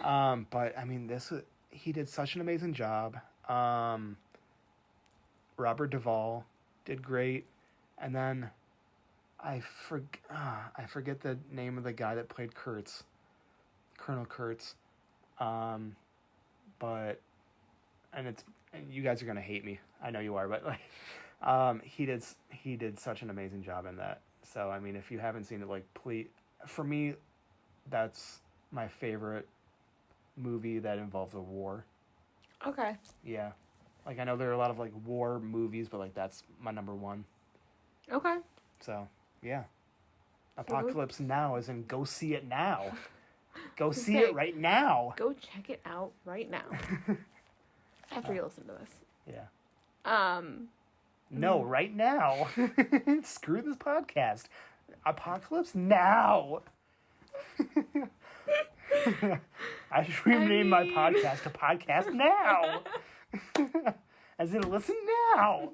But, I mean, he did such an amazing job. Robert Duvall did great. And then I forget the name of the guy that played Kurtz, Colonel Kurtz. And you guys are gonna hate me. I know you are, but, like, he did such an amazing job in that. So, I mean, if you haven't seen it, like, please, for me, that's my favorite movie that involves a war. Okay. Yeah. Like, I know there are a lot of, like, war movies, but, like, that's my number one. Okay. So, yeah. Apocalypse Now as in go see it now. Go see it right now. Go check it out right now. After you listen to this. Yeah. No, right now. Screw this podcast. Apocalypse Now. I should rename my podcast to Podcast Now. As in, listen now.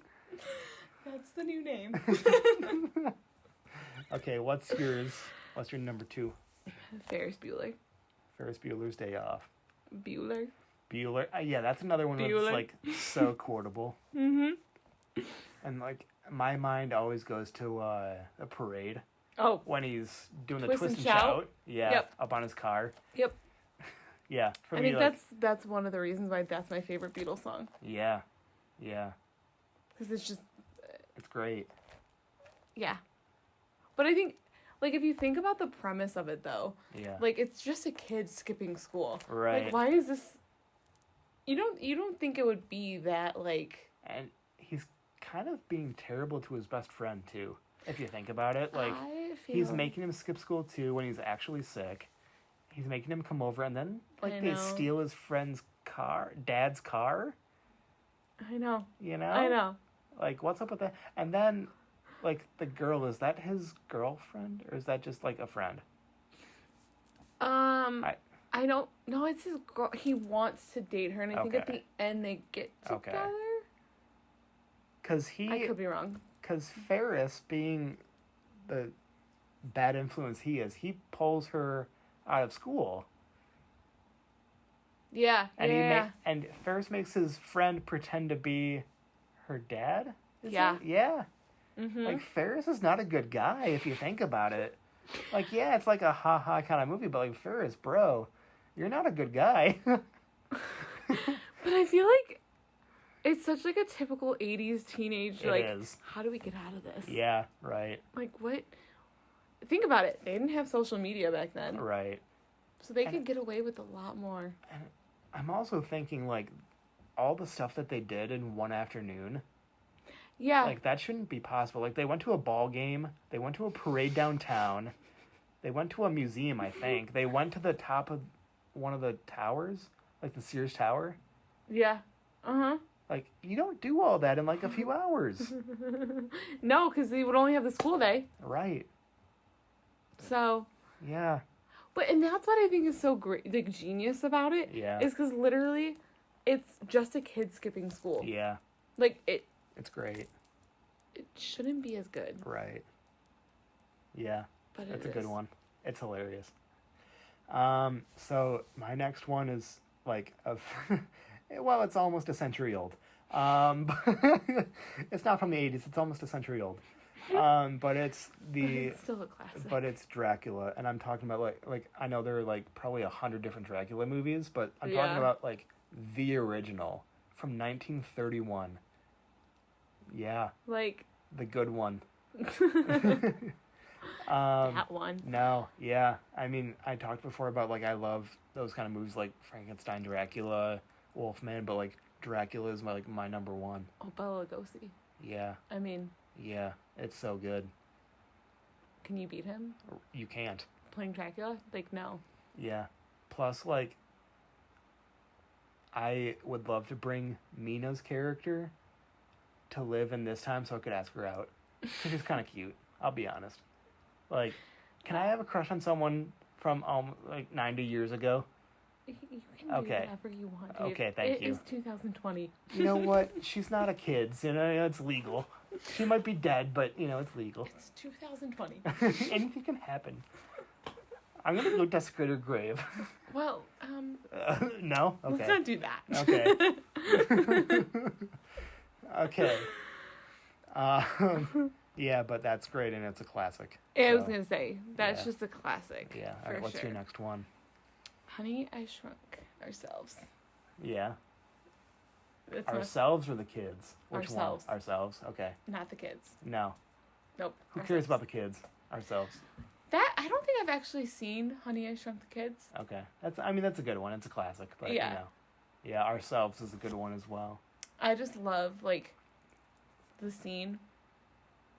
That's the new name. Okay, what's yours? What's your number 2? Ferris Bueller. Ferris Bueller's Day Off. Bueller. Yeah, that's another one that's, like, so quotable. Mm-hmm. And, like, my mind always goes to the parade. Oh. When he's doing the twist and shout. Yeah, yep. Up on his car. Yep. Yeah. I think that's one of the reasons why that's my favorite Beatles song. Yeah. Yeah. Because it's just... It's great. Yeah. But I think, Like, if you think about the premise of it, though. Yeah. Like, it's just a kid skipping school. Right. Like, why is this... You don't think it would be that, like... And he's kind of being terrible to his best friend, too, if you think about it. Like, he's making him skip school, too, when he's actually sick. He's making him come over, and then, like, they steal his friend's dad's car. I know. You know? I know. Like, what's up with that? And then, like, the girl, is that his girlfriend? Or is that just, like, a friend? I don't know. It's his girl. He wants to date her, and I think at the end they get together. Because I could be wrong. Because Ferris, being the bad influence he is, he pulls her out of school. Yeah, and Ferris makes his friend pretend to be her dad? Yeah. Yeah. Mm-hmm. Like, Ferris is not a good guy, if you think about it. Like, yeah, it's like a ha-ha kind of movie, but, like, Ferris, bro, you're not a good guy. But I feel like it's such, like, a typical 80s teenage, it like, is. How do we get out of this? Yeah, right. Like, what? Think about it. They didn't have social media back then. Right. So they could get away with a lot more. And I'm also thinking, like, all the stuff that they did in one afternoon. Yeah. Like, that shouldn't be possible. Like, they went to a ball game. They went to a parade downtown. They went to a museum, I think. They went to the top of one of the towers. Like, the Sears Tower. Yeah. Uh-huh. Like, you don't do all that in, like, a few hours. No, because they would only have the school day. Right. So. Yeah. But, and that's what I think is so great, like, genius about it. Yeah. Is because literally, it's just a kid skipping school. Yeah. Like, it's great. It shouldn't be as good. Right. Yeah. But that's a good one. It's hilarious. So my next one is like well, it's almost a century old. It's not from the 80s. It's almost a century old. But it's it's still a classic. But it's Dracula, and I'm talking about like I know there are like probably 100 different Dracula movies, but I'm talking about like the original from 1931. Yeah. Like the good one. That one. No, yeah. I mean, I talked before about like I love those kind of movies like Frankenstein, Dracula, Wolfman, but like Dracula is my number one. Oh, Bela Lugosi. Yeah. I mean. Yeah, it's so good. Can you beat him? You can't. Playing Dracula? Like, no. Yeah. Plus, like, I would love to bring Mina's character to live in this time so I could ask her out. Because she's kind of cute, I'll be honest. Like, can I have a crush on someone from, like, 90 years ago? You can do whatever you want, dude. Okay, thank you. It is 2020. You know what? She's not a kid, so it's legal. She might be dead, but, it's legal. It's 2020. Anything can happen. I'm going to go desecrate her grave. Well, no? Okay. Let's not do that. Okay. Yeah, but that's great, and it's a classic. Yeah, I was going to say, that's just a classic. Yeah, all right, what's your next one? Honey, I Shrunk Ourselves. Yeah. Ourselves or the kids? Which ourselves. One? Ourselves, okay. Not the kids. No. Nope. Who cares about the kids? Ourselves. I don't think I've actually seen Honey, I Shrunk the Kids. Okay. That's a good one. It's a classic, but Yeah, Ourselves is a good one as well. I just love, like, the scene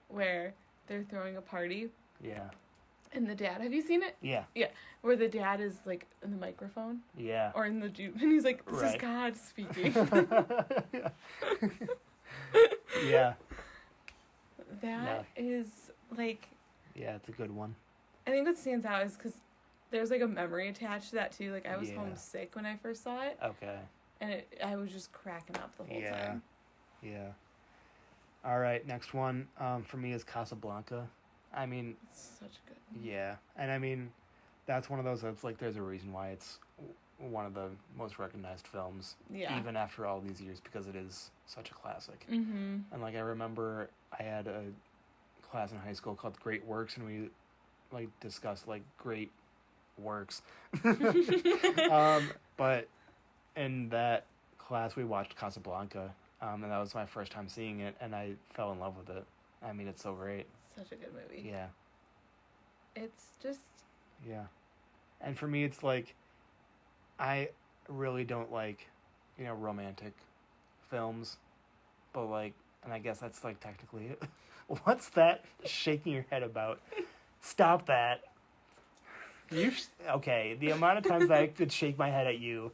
where they're throwing a party. Yeah. And the dad, have you seen it? Yeah. Yeah. Where the dad is, like, in the microphone. Yeah. Or in the juke. And he's like, this is God speaking. Yeah. That is, like... Yeah, it's a good one. I think what stands out is because there's, like, a memory attached to that, too. Like, I was homesick when I first saw it. Okay. And I was just cracking up the whole time. Yeah. All right, next one for me is Casablanca. I mean... It's such a good one. Yeah. And, I mean, that's one of those that's, like, there's a reason why it's one of the most recognized films. Yeah. Even after all these years, because it is such a classic. Mm-hmm. And, like, I remember I had a class in high school called Great Works, and we, like, discussed, like, great works. But in that class, we watched Casablanca, and that was my first time seeing it, and I fell in love with it. I mean, it's so great. Such a good movie. Yeah. It's just... Yeah. And for me, it's like, I really don't like, romantic films. But, like, and I guess that's, like, technically it. What's that shaking your head about? Stop that. Okay, the amount of times that I could shake my head at you.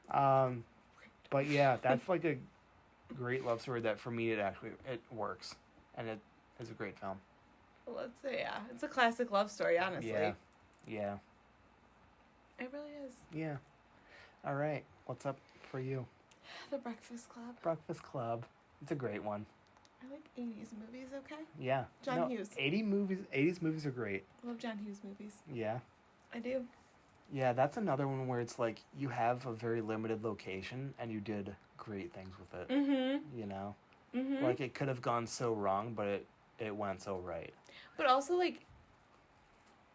But yeah, that's like a great love story that for me it works. And it is a great film. Well, let's say, yeah. It's a classic love story, honestly. Yeah. Yeah. It really is. Yeah. All right. What's up for you? The Breakfast Club. Breakfast Club. It's a great one. I like 80s movies, okay? Yeah. John Hughes. 80s movies are great. I love John Hughes movies. Yeah. I do. Yeah, that's another one where it's like you have a very limited location and you did great things with it. Mm-hmm. Like it could have gone so wrong, but it went so right. But also, like,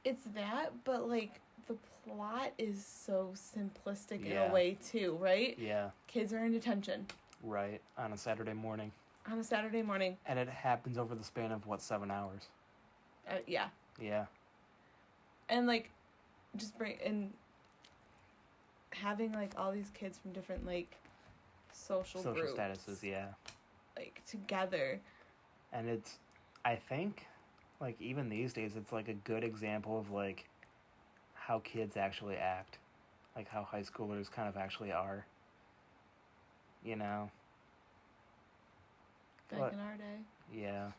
it's that, but, like, the plot is so simplistic in a way, too, right? Yeah. Kids are in detention. Right. On a Saturday morning. And it happens over the span of, 7 hours? Yeah. Yeah. And, like, having, like, all these kids from different, like, social groups. Statuses, yeah. Like, together. And it's, I think, like, even these days, it's, like, a good example of, like, how kids actually act. Like, how high schoolers kind of actually are. Back in our day. Yeah.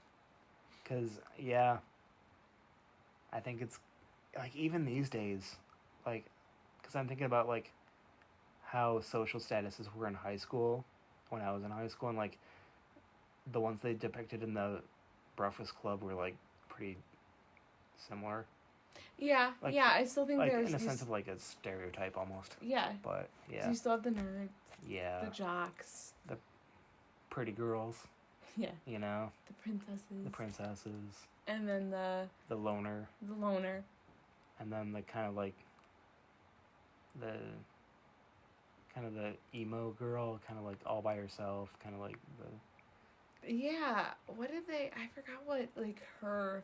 Because, yeah, I think it's, like, even these days, like, because I'm thinking about, like, how social statuses were in high school, when I was in high school, and, like, the ones they depicted in the Breakfast Club were, like, pretty similar. Yeah, like, yeah, I still think there's... in a sense of, like, a stereotype, almost. Yeah. But, yeah. So you still have the nerds. Yeah. The jocks. The pretty girls. Yeah. The princesses. And then the loner. And then the kind of, like, the emo girl, kind of, like, all by herself, kind of, like, the... Yeah. What did they... I forgot what, like, her...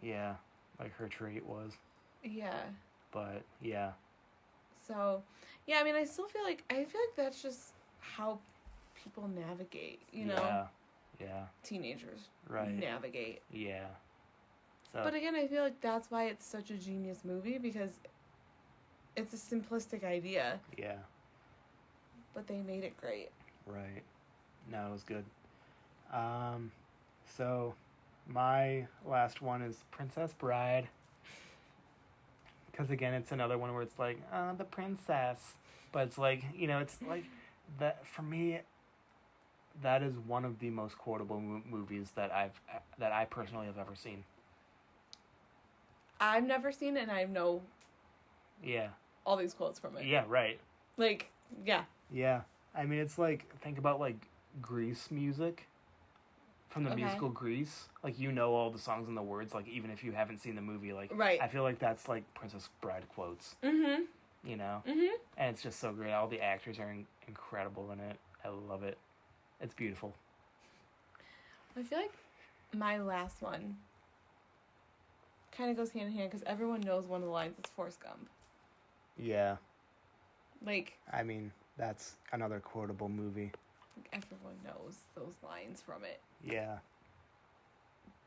Yeah. Like, her trait was. Yeah. But, yeah. So, yeah, I mean, I feel like that's just how people navigate, Yeah. Yeah. Teenagers right. navigate. Yeah. So. But again, I feel like that's why it's such a genius movie, because it's a simplistic idea. Yeah. But they made it great. Right. No, it was good. So, my last one is Princess Bride. Because, again, it's another one where it's like, the princess. But it's like, it's like, that for me, that is one of the most quotable movies that I personally have ever seen. I've never seen it, and I know all these quotes from it. Yeah, right. Like, yeah. Yeah. I mean, it's like, think about, like, Grease music from the musical Grease. Like, all the songs and the words, like, even if you haven't seen the movie. Like, right. I feel like that's, like, Princess Bride quotes. Mm-hmm. Mm-hmm. And it's just so great. All the actors are incredible in it. I love it. It's beautiful. I feel like my last one kind of goes hand in hand, because everyone knows one of the lines. It's Forrest Gump. Yeah. Like... I mean, that's another quotable movie. Everyone knows those lines from it. Yeah.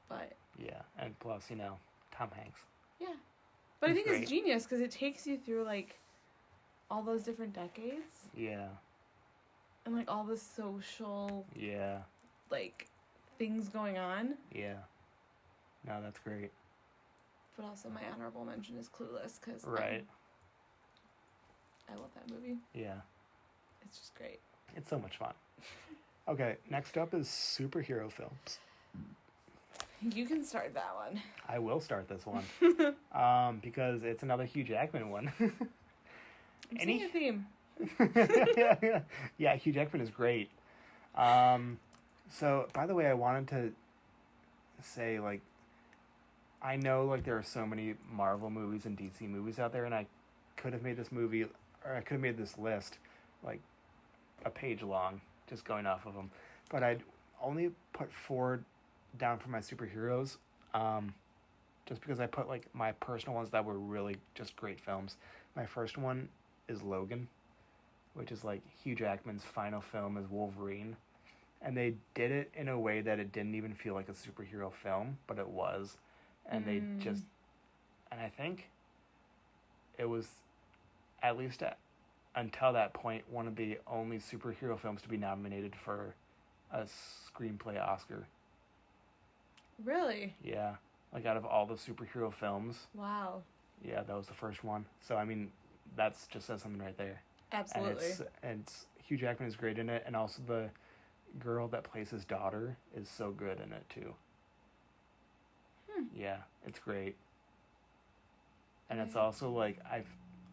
But... Yeah, and plus, Tom Hanks. Yeah. But He's I think great. It's genius, because it takes you through, like, all those different decades. Yeah. And, like, all the social... Yeah. Like, things going on. Yeah. No, that's great. But also my honorable mention is Clueless, because... Right. I love that movie. Yeah. It's just great. It's so much fun. Okay, next up is superhero films. You can start that one. I will start this one. Because it's another Hugh Jackman one. I'm seeing a theme. Yeah, Hugh Jackman is great. So, by the way, I wanted to say, like, I know, like, there are so many Marvel movies and DC movies out there, and I could have made this list, like, a page long, just going off of them. But I'd only put 4 down for my superheroes. just because I put, like, my personal ones that were really just great films. My first one is Logan, which is, like, Hugh Jackman's final film as Wolverine. And they did it in a way that it didn't even feel like a superhero film, but it was. And they just... And I think it was, at least until that point, one of the only superhero films to be nominated for a screenplay Oscar. Really? Yeah. Like, out of all the superhero films. Wow. Yeah, that was the first one. So, I mean, that's just says something right there. Absolutely. And it's Hugh Jackman is great in it, and also the girl that plays his daughter is so good in it, too. Yeah, it's great. And it's also, like,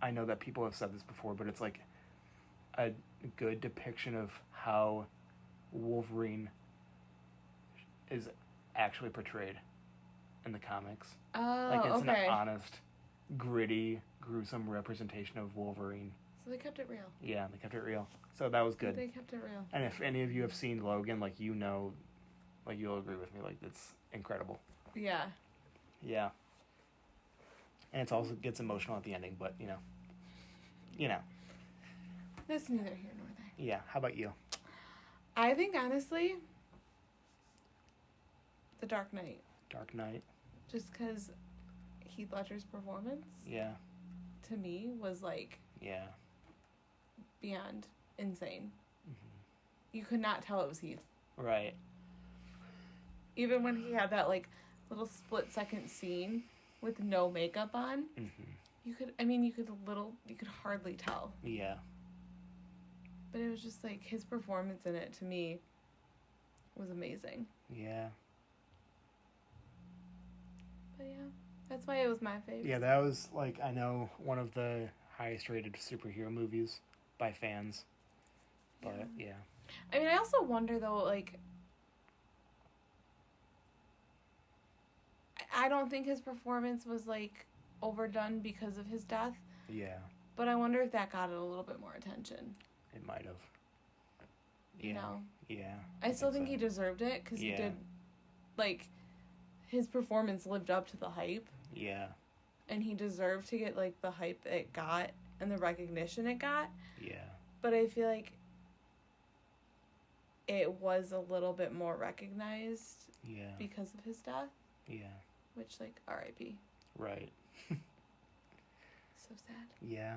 I know that people have said this before, but it's, like, a good depiction of how Wolverine is actually portrayed in the comics. Oh, like, it's okay. an honest, gritty, gruesome representation of Wolverine. So they kept it real. Yeah, they kept it real. So that was good. They kept it real. And if any of you have seen Logan, like, you know, like, you'll agree with me, like, it's incredible. Yeah. Yeah. And it also gets emotional at the ending, but, you know. That's neither here nor there. Yeah, how about you? I think, honestly, The Dark Knight. Dark Knight. Just because Heath Ledger's performance, Yeah. to me, was, like, Yeah. beyond insane. Mm-hmm. You could not tell it was Heath. Right. Even when he had that, like, little split-second scene with no makeup on, you could hardly tell. Yeah. But it was just, like, his performance in it, to me, was amazing. Yeah. But, yeah, that's why it was my favorite. Yeah, that was, like, I know, one of the highest-rated superhero movies by fans. But, yeah. I mean, I also wonder, though, like, I don't think his performance was, like, overdone because of his death. Yeah. But I wonder if that got it a little bit more attention. It might have. Yeah. You know? Yeah. I still think he deserved it, because he did, like, his performance lived up to the hype. Yeah. And he deserved to get, like, the hype it got and the recognition it got. Yeah. But I feel like it was a little bit more recognized because of his death. Yeah. Which, like, R.I.P. Right. So sad. Yeah.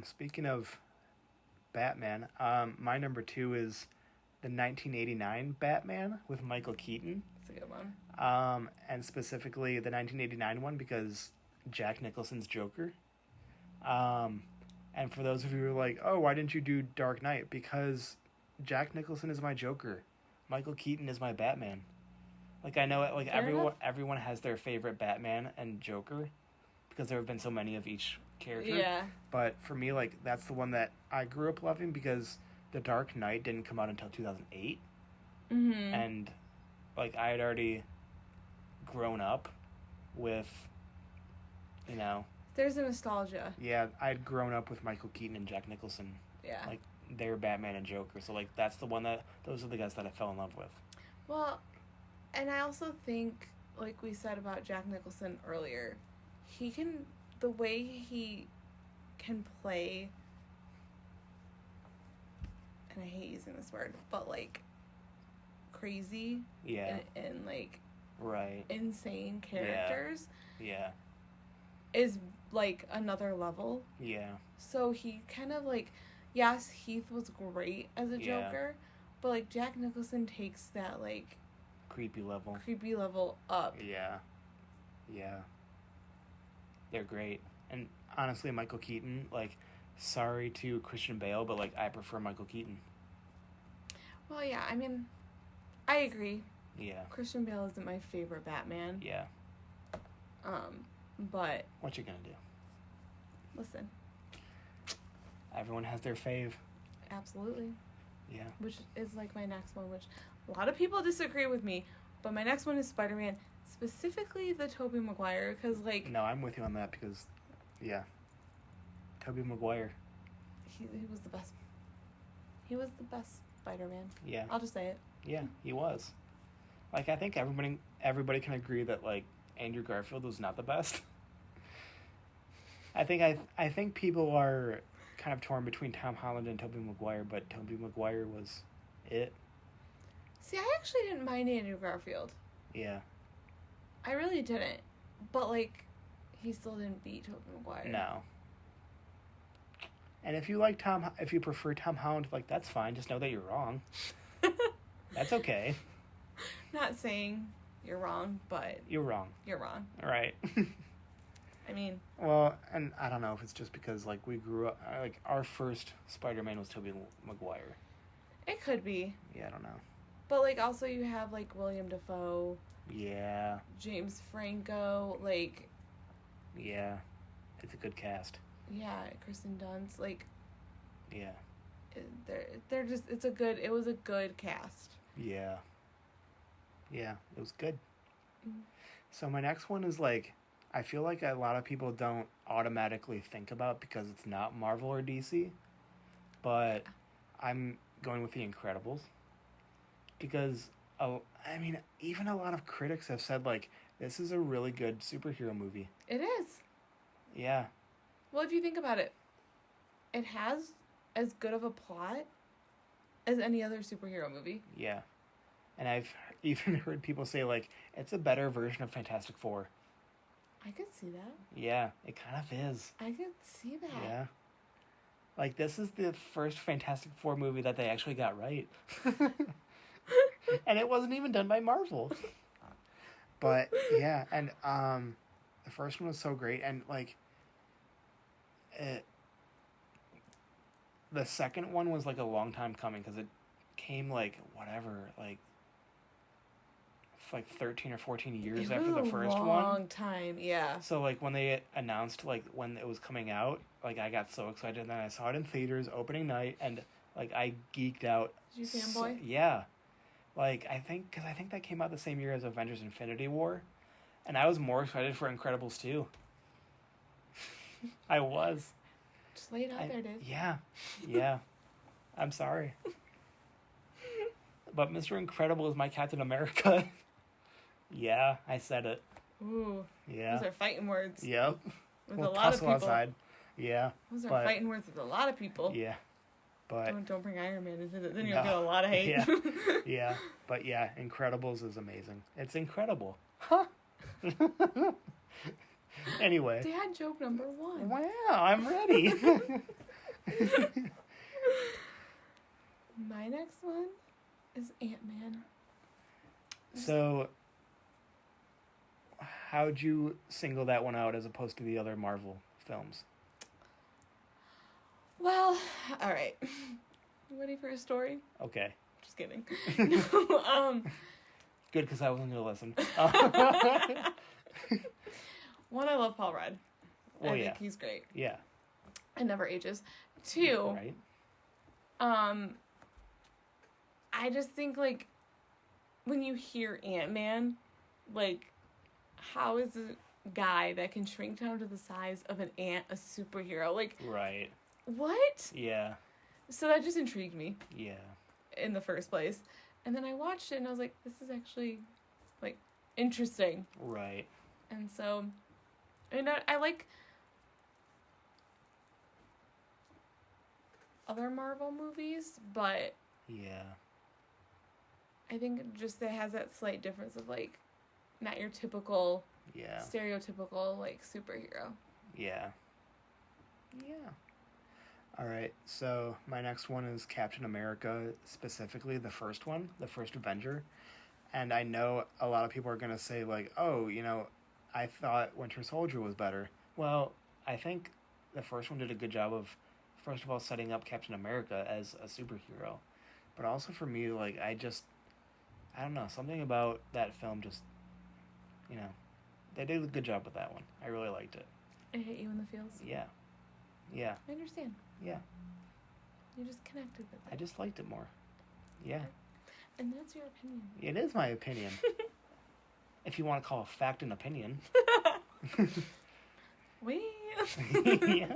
Speaking of Batman, my number 2 is the 1989 Batman with Michael Keaton. That's a good one. And specifically the 1989 one because Jack Nicholson's Joker. And for those of you who are like, oh, why didn't you do Dark Knight? Because Jack Nicholson is my Joker. Michael Keaton is my Batman. Like, I know it, like, everyone has their favorite Batman and Joker because there have been so many of each character. Yeah. But for me, like, that's the one that I grew up loving because The Dark Knight didn't come out until 2008. Mm-hmm. And, like, I had already grown up with, you know... There's a nostalgia. Yeah, I'd grown up with Michael Keaton and Jack Nicholson. Yeah. Like, they're Batman and Joker. So, like, that's the one those are the guys that I fell in love with. Well, and I also think, like we said about Jack Nicholson earlier, the way he can play, and I hate using this word, but, like, crazy. Yeah. And like, right. insane characters. Yeah. Is, like, another level. Yeah. So he kind of, like, yes, Heath was great as a Joker, but, like, Jack Nicholson takes that, like... creepy level up. Yeah. Yeah. They're great. And honestly, Michael Keaton, like, sorry to Christian Bale, but, like, I prefer Michael Keaton. Well, yeah, I mean, I agree. Yeah. Christian Bale isn't my favorite Batman. Yeah. But... what you gonna do? Listen. Everyone has their fave. Absolutely. Yeah. Which is, like, my next one, which a lot of people disagree with me, but my next one is Spider-Man, specifically the Tobey Maguire, because, like... No, I'm with you on that because, yeah. Tobey Maguire. He was the best. He was the best Spider-Man. Yeah. I'll just say it. Yeah, he was. Like, I think everybody can agree that, like, Andrew Garfield was not the best. I think people are kind of torn between Tom Holland and Tobey Maguire, but Tobey Maguire was it. See, I actually didn't mind Andrew Garfield. Yeah. I really didn't. But, like, he still didn't beat Tobey Maguire. No. And if you prefer Tom Holland, like, that's fine. Just know that you're wrong. That's okay. Not saying you're wrong, but... You're wrong. You're wrong. All right. I mean... Well, and I don't know if it's just because, like, we grew up... Like, our first Spider-Man was Tobey Maguire. It could be. Yeah, I don't know. But, like, also you have, like, William Dafoe. Yeah. James Franco, like... Yeah. It's a good cast. Yeah, Kristen Dunst, like... Yeah. They're just... It was a good cast. Yeah. Yeah, it was good. Mm-hmm. So my next one is, like... I feel like a lot of people don't automatically think about because it's not Marvel or DC. But I'm going with The Incredibles. Because, I mean, even a lot of critics have said, like, this is a really good superhero movie. It is. Yeah. Well, if you think about it, it has as good of a plot as any other superhero movie. Yeah. And I've even heard people say, like, it's a better version of Fantastic Four. I could see that. Yeah, it kind of is. I could see that. Yeah. Like, this is the first Fantastic Four movie that they actually got right. And it wasn't even done by Marvel. But, yeah, and the first one was so great, and, like, the second one was, like, a long time coming, because it came, like, whatever, like 13 or 14 years after the first one. Long time, yeah. So, like, when they announced, like, when it was coming out, like, I got so excited, and then I saw it in theaters opening night, and, like, I geeked out. Did you fanboy? Yeah. Like, I think that came out the same year as Avengers Infinity War, and I was more excited for Incredibles 2. I was. Just lay it out there, dude. Yeah. Yeah. I'm sorry. But Mr. Incredible is my Captain America. Yeah, I said it. Ooh. Yeah. Those are fighting words. Yep. With a lot of people. Outside. Yeah. Those are fighting words with a lot of people. Yeah. But don't bring Iron Man into it. Then you'll get a lot of hate. Yeah. Yeah. But yeah, Incredibles is amazing. It's incredible. Huh? Anyway. Dad joke number 1. Wow, I'm ready. My next one is Ant-Man. So, how'd you single that one out as opposed to the other Marvel films? Well, all right. You ready for a story? Okay. Just kidding. No, Good, because I wasn't going to listen. One, I love Paul Rudd. Well, I think he's great. Yeah. It never ages. 2, right. I just think, like, when you hear Ant-Man, like, how is a guy that can shrink down to the size of an ant a superhero? Like, right. What? Yeah. So that just intrigued me. Yeah. In the first place. And then I watched it and I was like, this is actually, like, interesting. Right. And so, and I like other Marvel movies, but yeah, I think just it has that slight difference of, like, not your typical, stereotypical, like, superhero. Yeah. Yeah. All right, so my next one is Captain America, specifically the first one, the first Avenger. And I know a lot of people are going to say, like, oh, you know, I thought Winter Soldier was better. Well, I think the first one did a good job of, first of all, setting up Captain America as a superhero. But also for me, like, I don't know, something about that film just, you know, they did a good job with that one. I really liked it. It hit you in the feels? Yeah. Yeah. I understand. Yeah. You just connected with it. I just liked it more. Yeah. And that's your opinion. It is my opinion. If you want to call a fact an opinion. Yeah.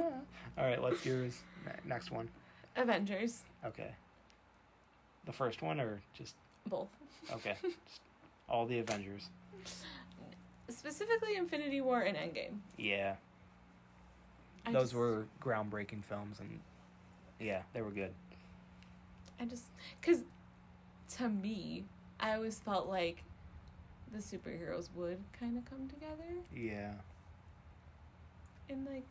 All right, let's hear next one. Avengers. Okay. The first one or just... Both. Okay. Just all the Avengers. specifically Infinity War and Endgame. Yeah. Those were groundbreaking films, and yeah, they were good. Because to me, I always felt like the superheroes would kind of come together. Yeah. And, like,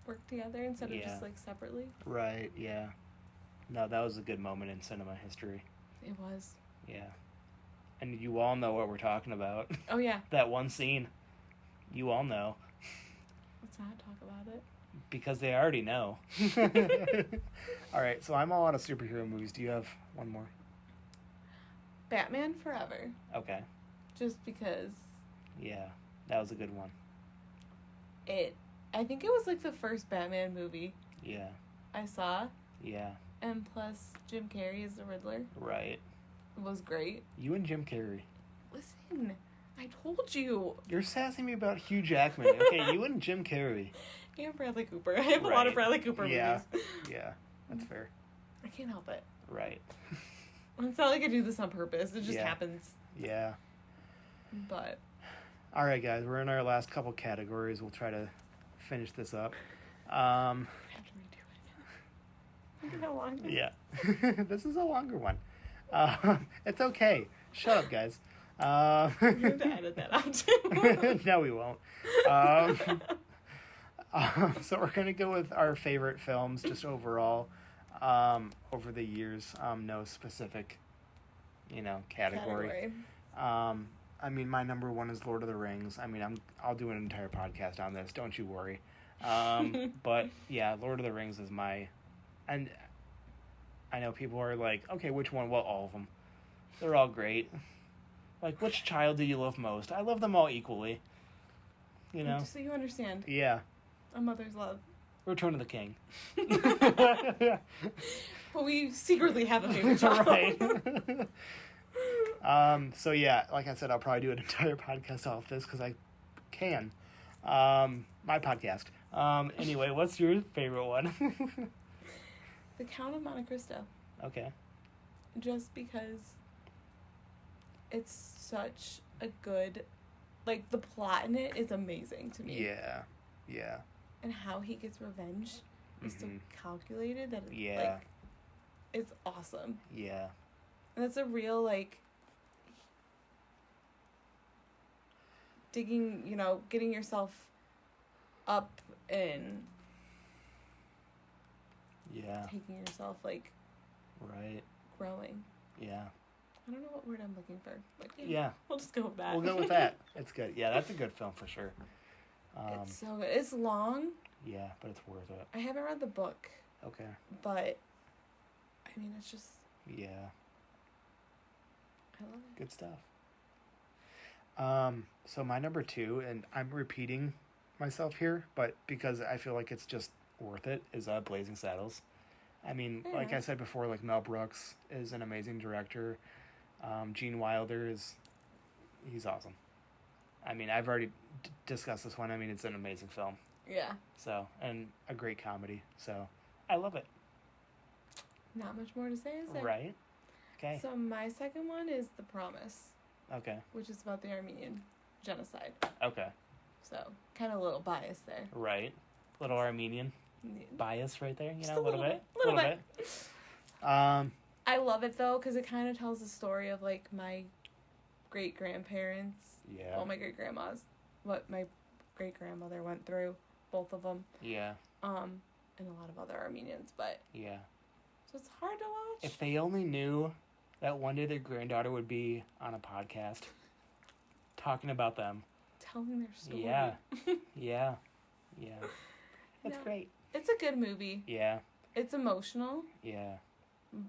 work together instead of just, like, separately. Right, yeah. No, that was a good moment in cinema history. It was. Yeah. And you all know what we're talking about. Oh, yeah. That one scene. You all know. Let's not talk about it. Because they already know. All right, so I'm all out of superhero movies. Do you have one more? Batman Forever. Okay. Just because. Yeah, that was a good one. I think it was like the first Batman movie. Yeah. I saw. Yeah. And plus, Jim Carrey as the Riddler. Right. It was great. You and Jim Carrey. Listen, I told you. You're sassing me about Hugh Jackman. Okay, you and Jim Carrey. And Bradley Cooper. I have a lot of Bradley Cooper movies. Yeah, that's fair. I can't help it. Right. It's not like I do this on purpose. It just happens. Yeah. But. All right, guys. We're in our last couple categories. We'll try to finish this up. I have to redo it. Look how long. Yeah. This is a longer one. It's okay. Shut up, guys. We're going to edit that out, too. No, we won't. So we're going to go with our favorite films, just overall, over the years. No specific, category. I mean, my number one is Lord of the Rings. I mean, I'll do an entire podcast on this. Don't you worry. But yeah, Lord of the Rings is and I know people are like, okay, which one? Well, all of them. They're all great. Like, which child do you love most? I love them all equally. Just so you understand. Yeah. A mother's love. Return of the King. But we secretly have a favorite child. Right. So yeah, like I said, I'll probably do an entire podcast off this because I can. My podcast. Anyway, what's your favorite one? The Count of Monte Cristo. Okay. Just because it's such a good, like, the plot in it is amazing to me. Yeah. Yeah. And how he gets revenge is so calculated that it's awesome. Yeah. And that's a real, like, digging, getting yourself up and taking yourself, like, right, growing. Yeah. I don't know what word I'm looking for, but yeah. We'll just go with that. We'll go with that. It's good. Yeah, that's a good film for sure. It's so good. It's long. Yeah, but it's worth it. I haven't read the book. Okay. But, I mean, it's just... Yeah. I love it. Good stuff. So my number 2, and I'm repeating myself here, but because I feel like it's just worth it, is Blazing Saddles. I mean, like I said before, like, Mel Brooks is an amazing director. Gene Wilder he's awesome. I mean, I've already discussed this one. I mean, it's an amazing film. Yeah. So, and a great comedy. So, I love it. Not much more to say, is there? Right. Okay. So, my second one is The Promise. Okay. Which is about the Armenian genocide. Okay. So, kind of a little bias there. Right. Little Armenian bias right there, Just a little bit. Little bit. I love it, though, because it kind of tells the story of, like, my great-grandparents. Yeah. All my great-grandmas. What my great-grandmother went through. Both of them. Yeah. And a lot of other Armenians, but... Yeah. So it's hard to watch. If they only knew that one day their granddaughter would be on a podcast talking about them. Telling their story. Yeah. Yeah. Yeah. That's great. It's a good movie. Yeah. It's emotional. Yeah.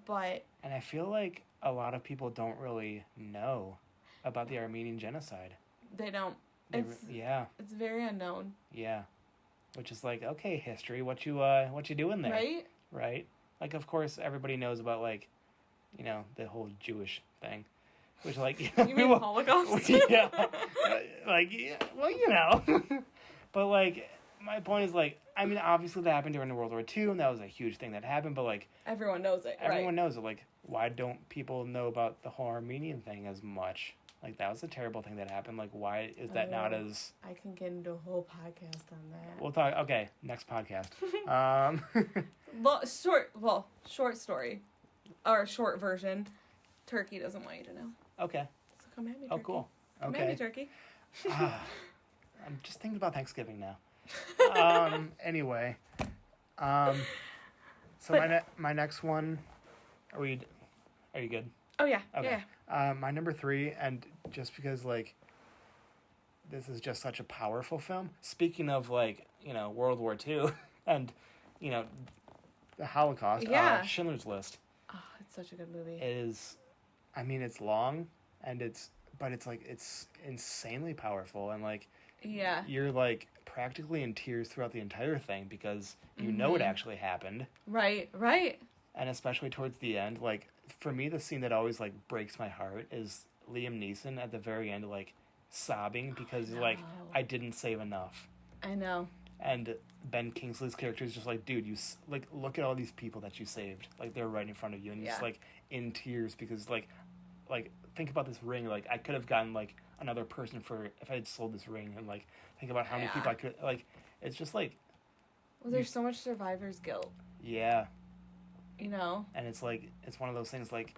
But... And I feel like a lot of people don't really know about the Armenian genocide. They don't. It's very unknown. Yeah. Which is like, okay, history, what you doing there? Right? Right? Like, of course, everybody knows about, like, the whole Jewish thing. Which, like... You mean the Holocaust? Yeah. Like, yeah, well, But, like, my point is, like, I mean, obviously that happened during World War II, and that was a huge thing that happened, but, like... Everyone knows it, Everyone knows it. Like, why don't people know about the whole Armenian thing as much? Like, that was a terrible thing that happened. Like, why is that not as... I can get into a whole podcast on that. We'll talk... Okay, next podcast. Short story. Or short version. Turkey doesn't want you to know. Okay. So come at me, Turkey. Oh, cool. Okay. Come at me, Turkey. I'm just thinking about Thanksgiving now. Anyway. My next one... Are you good? Oh, yeah. Okay. Yeah. My number 3, and just because, like, this is just such a powerful film. Speaking of, like, World War II and, the Holocaust. Yeah. Schindler's List. Oh, it's such a good movie. It is, I mean, it's long, but it's insanely powerful, and, like, yeah, you're, like, practically in tears throughout the entire thing because you know it actually happened. Right. And especially towards the end, like, for me, the scene that always, like, breaks my heart is Liam Neeson at the very end, like, sobbing because, like, I didn't save enough. I know. And Ben Kingsley's character is just like, dude, look at all these people that you saved. Like, they're right in front of you. And you're just, like, in tears because, like, think about this ring. Like, I could have gotten, like, another person if I had sold this ring. And, like, think about how many people I could, like, it's just, like... Well, there's so much survivor's guilt. Yeah. And it's like, it's one of those things, like,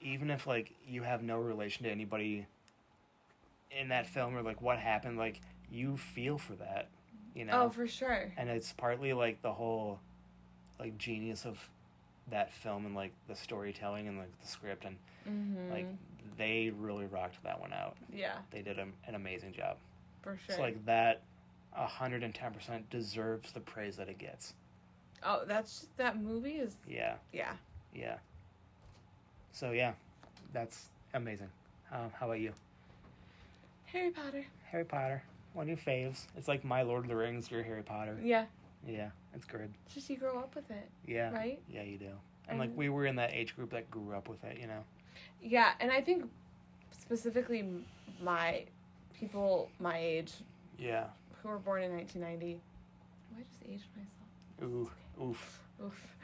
even if, like, you have no relation to anybody in that film or, like, what happened, like, you feel for that, Oh, for sure. And it's partly, like, the whole, like, genius of that film and, like, the storytelling and, like, the script and, like, they really rocked that one out. Yeah. They did an amazing job. For sure. So, like, that 110% deserves the praise that it gets. Oh, that movie is... Yeah. So, yeah, that's amazing. How about you? Harry Potter. One of your faves. It's like my Lord of the Rings, your Harry Potter. Yeah. Yeah, it's good. It's just you grow up with it. Yeah. Right? Yeah, you do. And, like, we were in that age group that grew up with it, Yeah, and I think specifically people my age... Yeah. Who were born in 1990... Oh, I just aged myself. Ooh. Okay. Oof.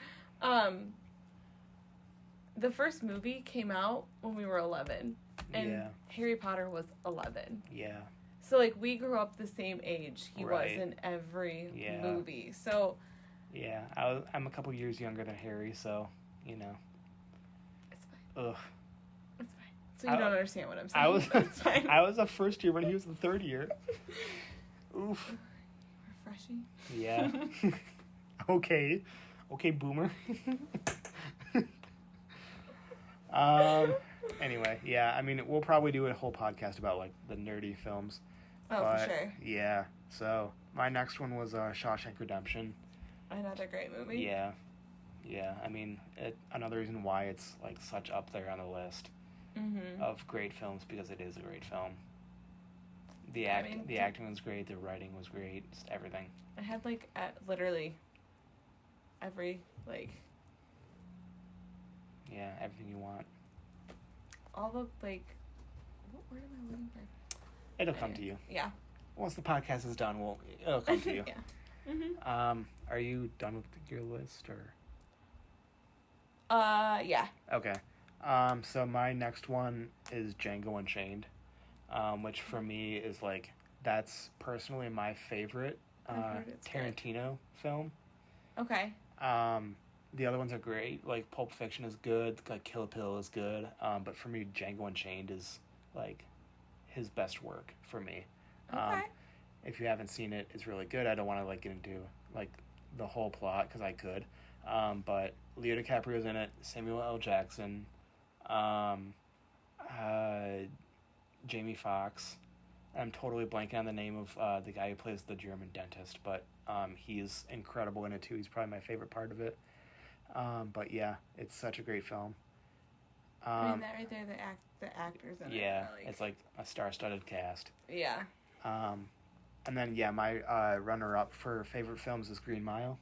The first movie came out when we were 11. And Harry Potter was 11. Yeah. So, like, we grew up the same age he was Right. in every movie. So... Yeah, I'm a couple years younger than Harry, so, It's fine. Ugh. It's fine. So you don't understand what I'm saying. It's fine. I was the first year when he was the third year. Oof. Refreshing. Yeah. Okay, boomer. Anyway, yeah, I mean, we'll probably do a whole podcast about, like, the nerdy films. Oh, for sure. Yeah, so my next one was Shawshank Redemption. Another great movie. Yeah, I mean, another reason why it's, like, such up there on the list of great films, because it is a great film. The acting was great, the writing was great, just everything. I had, like, literally every, like... Yeah, everything you want. All the, like... What word am I looking for? It'll come to you. Yeah. Once the podcast is done, it'll come to you. Yeah. Are you done with your list, or? Yeah. Okay. So my next one is Django Unchained, which for me is, like, that's personally my favorite Tarantino film. Okay. The other ones are great. Like, Pulp Fiction is good. Like, Kill Bill is good. But for me, Django Unchained is, like, his best work for me. Okay. If you haven't seen it, it's really good. I don't want to, like, get into, like, the whole plot, because I could. But Leo DiCaprio's in it. Samuel L. Jackson. Jamie Foxx. I'm totally blanking on the name of the guy who plays the German dentist, but he's incredible in it too. He's probably my favorite part of it. But yeah, it's such a great film. I mean, that right there, the actors in it. Yeah, it's like a star-studded cast. Yeah. And then, yeah, my runner-up for favorite films is Green Mile.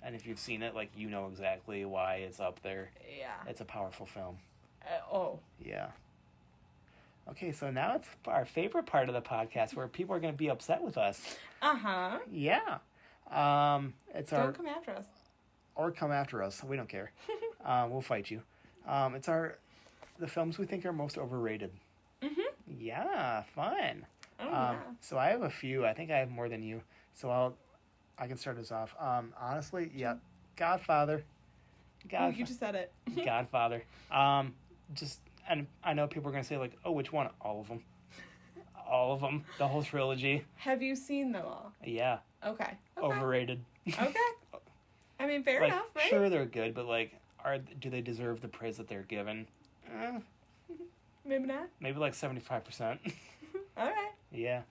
And if you've seen it, like, you know exactly why it's up there. Yeah. It's a powerful film. Yeah. Okay, so now it's our favorite part of the podcast where people are going to be upset with us. Uh-huh. Yeah. Don't come after us. Or come after us. We don't care. We'll fight you. It's the films we think are most overrated. Yeah, fun. Oh, yeah. So I have a few. I think I have more than you. So I can start us off. Honestly, yeah, Godfather. Oh, you just said it. Godfather. And I know people are gonna say like, oh, which one? All of them. All of them. The whole trilogy. Have you seen them all? Yeah. Okay. Overrated. Okay. I mean, fair enough, right? Sure, they're good, but like, do they deserve the praise that they're given? Maybe not. Maybe like 75%. All right. Yeah.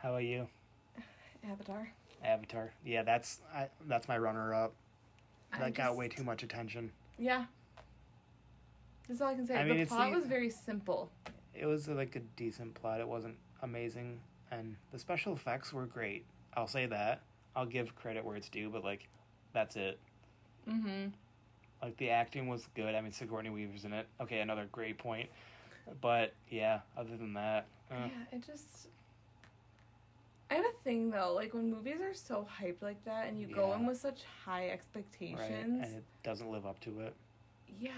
How about you? Avatar. Yeah, that's my runner-up. That got way too much attention. Yeah. That's all I can say. The plot was very simple. It was like a decent plot. It wasn't amazing, and the special effects were great. I'll say that. I'll give credit where it's due, but like, that's it. Mm-hmm. Like, the acting was good. I mean, Sigourney Weaver's in it. Okay, another great point. But yeah, other than that, yeah, I have a thing though, like when movies are so hyped like that, and you go in with such high expectations, right, and it doesn't live up to it. Yeah.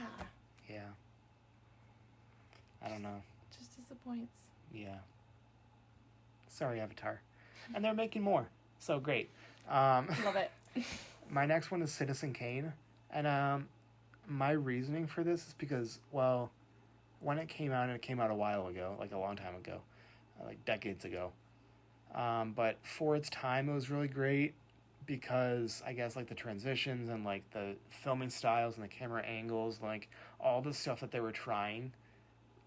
Yeah. I don't know. It just disappoints. Yeah. Sorry, Avatar. And they're making more. So great. Love it. My next one is Citizen Kane. And my reasoning for this is because, well, when it came out, and it came out a while ago, like a long time ago, like decades ago. But for its time, it was really great because I guess like the transitions and like the filming styles and the camera angles, like all the stuff that they were trying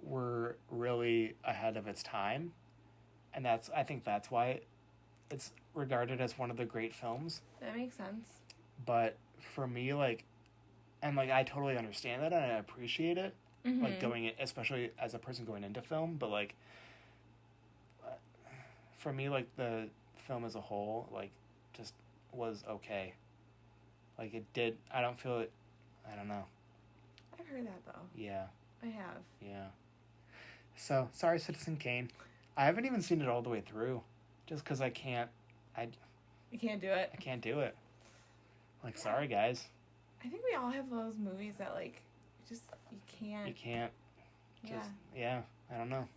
were really ahead of its time. And I think that's why it's regarded as one of the great films. That makes sense. But for me, like, and like I totally understand that and I appreciate it. Mm-hmm. Like going in, especially as a person going into film, but like for me, like the film as a whole, like just was okay. Like it did. I don't feel it. I don't know. I've heard that though. Yeah. I have. Yeah. So sorry, Citizen Kane. I haven't even seen it all the way through, just because I can't. You can't do it. I can't do it. Like, sorry guys. I think we all have those movies that like, you can't. You can't. Yeah. I don't know.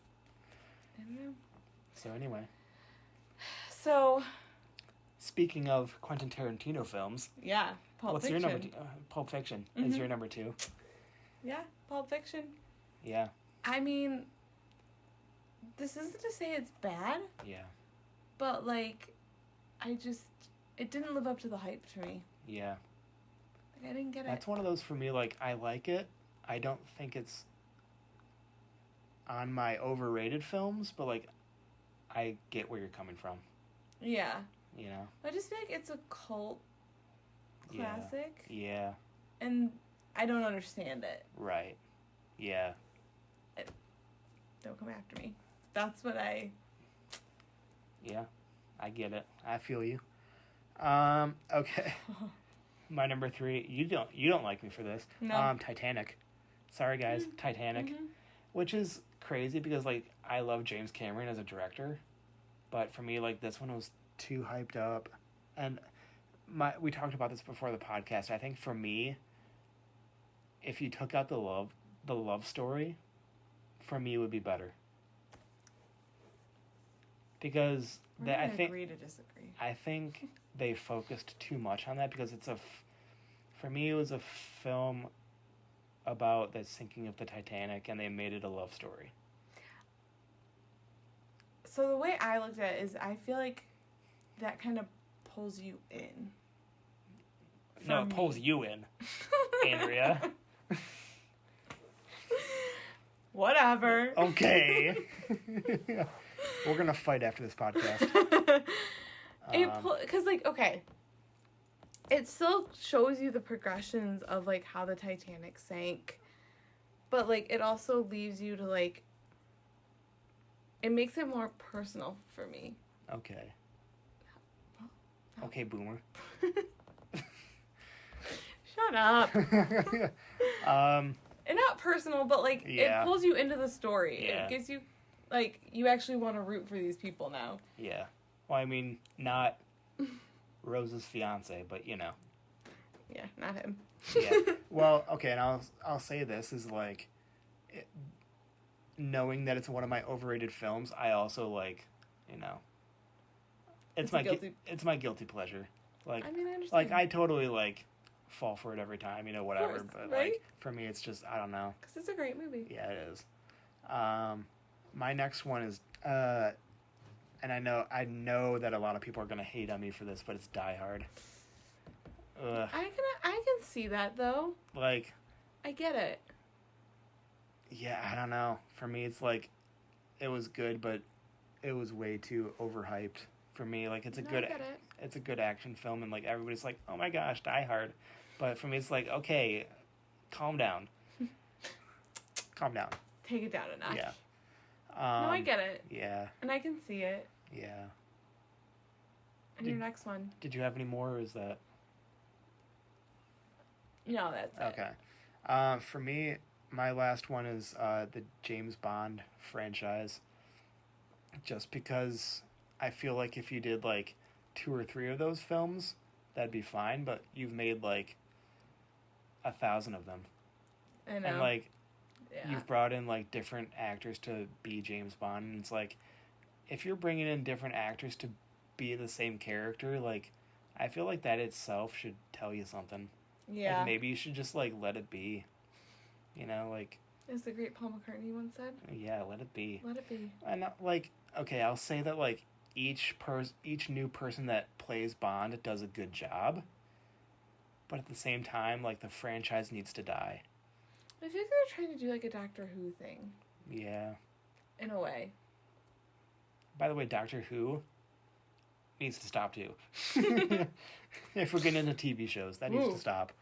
So anyway. So. Speaking of Quentin Tarantino films. Yeah, Pulp Fiction. What's your number? Pulp Fiction is your number 2. Yeah, Pulp Fiction. Yeah. I mean, this isn't to say it's bad. Yeah. But like, it didn't live up to the hype to me. Yeah. Like, I didn't get it. That's one of those for me, like, I like it. I don't think it's on my overrated films, but like, I get where you're coming from. Yeah. You know? I just feel like it's a cult classic. Yeah. And I don't understand it. Right. Yeah. Don't come after me. That's what I... Yeah. I get it. I feel you. Okay. My number 3. You don't like me for this. No. Titanic. Sorry guys. Titanic. Mm-hmm. Which is crazy because like I love James Cameron as a director, but for me like this one was too hyped up, and we talked about this before the podcast. I think for me, if you took out the love story, for me would be better. Because I think agree to disagree. I think they focused too much on that because for me it was a film about the sinking of the Titanic and they made it a love story. So the way I looked at it is I feel like that kind of pulls you in. No, it pulls you in, Andrea. Whatever. Okay. We're going to fight after this podcast. Because, like, okay. It still shows you the progressions of, like, how the Titanic sank. But, like, it also leaves you to, like... It makes it more personal for me. Okay. Okay, boomer. Shut up. And not personal, but, like, it pulls you into the story. Yeah. It gives you, like, you actually want to root for these people now. Yeah. Well, I mean, not Rose's fiance, but, you know. Yeah, not him. Yeah. Well, okay, and I'll say this is, like, knowing that it's one of my overrated films, I also like, you know, it's my guilty pleasure. Like, I mean, I understand. Like, I totally, like, fall for it every time, you know, whatever. Course, but, right? like, for me, it's just, I don't know. Because it's a great movie. Yeah, it is. My next one is, and I know that a lot of people are going to hate on me for this, but it's Die Hard. Ugh. I can see that, though. Like, I get it. Yeah, I don't know. For me, it's like, it was good, but it was way too overhyped for me. Like, it's a good action film, and like everybody's like, oh my gosh, Die Hard. But for me, it's like, okay, calm down. Calm down. Take it down a notch. Yeah. No, I get it. Yeah. And I can see it. Yeah. And your next one. Did you have any more, or is that? No, that's it. Okay. For me, my last one is the James Bond franchise. Just because I feel like if you did like 2 or 3 of those films, that'd be fine. But you've made like 1,000 of them. I know. And like, you've brought in like different actors to be James Bond, and it's like, if you're bringing in different actors to be the same character, like, I feel like that itself should tell you something. Yeah. Like, maybe you should just like let it be. You know, like. As the great Paul McCartney once said. Yeah, let it be. Let it be. And like, okay, I'll say that like each new person that plays Bond does a good job, but at the same time, like, the franchise needs to die. I feel like they're trying to do like a Doctor Who thing. Yeah. In a way. By the way, Doctor Who needs to stop too. If we're getting into TV shows, that needs to stop.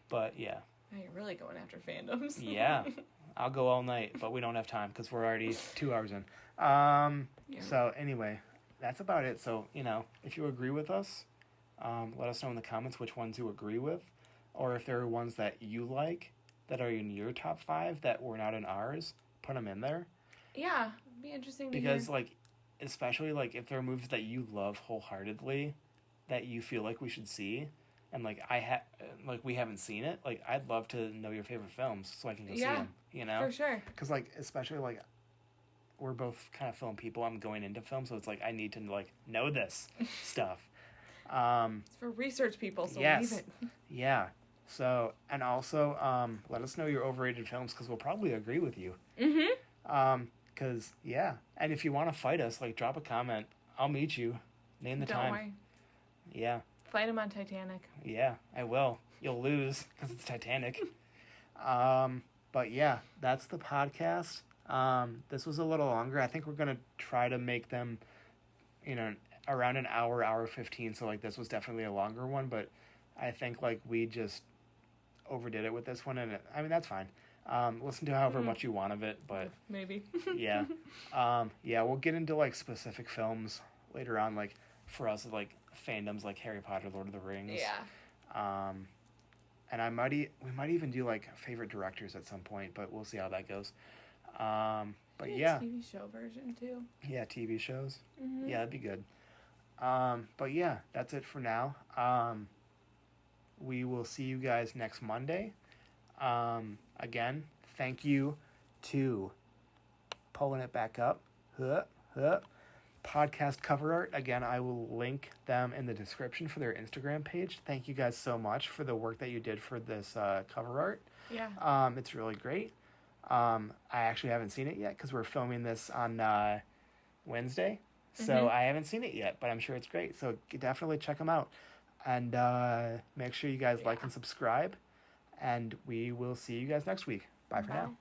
But yeah. Now you're really going after fandoms. Yeah. I'll go all night, but we don't have time because we're already 2 hours in. So anyway, that's about it. So, you know, if you agree with us, let us know in the comments which ones you agree with, or if there are ones that you like that are in your top 5 that were not in ours, put them in there. Yeah, it'd be interesting to because hear. Like, especially like if there are movies that you love wholeheartedly that you feel like we should see, and like we haven't seen it, like, I'd love to know your favorite films so I can go see them, you know? For sure. Because like, especially like, we're both kind of film people. I'm going into film, so it's like I need to like know this stuff. It's for research people, so yes. leave it. Yeah. So, and also, let us know your overrated films, because we'll probably agree with you. Mm-hmm. Because, yeah. And if you want to fight us, like, drop a comment. I'll meet you. Name the time. Don't worry. Yeah. Fight him on Titanic. Yeah, I will. You'll lose, because it's Titanic. But yeah, that's the podcast. This was a little longer. I think we're going to try to make them, you know, around an hour 15. So, like, this was definitely a longer one, but I think, like, we just overdid it with this one, and I mean, that's fine. Listen to however much you want of it, but maybe. yeah. Yeah, we'll get into like specific films later on, like, for us, like, fandoms like Harry Potter, Lord of the Rings. Yeah. And we might even do like favorite directors at some point, but we'll see how that goes. But yeah. TV show version too. Yeah, TV shows. Mm-hmm. Yeah, that'd be good. But yeah, that's it for now. We will see you guys next Monday. Again, thank you to Pulling It Back Up. Podcast cover art. Again, I will link them in the description for their Instagram page. Thank you guys so much for the work that you did for this cover art. Yeah. It's really great. I actually haven't seen it yet because we're filming this on Wednesday. So I haven't seen it yet, but I'm sure it's great. So definitely check them out. And make sure you guys like and subscribe. And we will see you guys next week. Bye for now.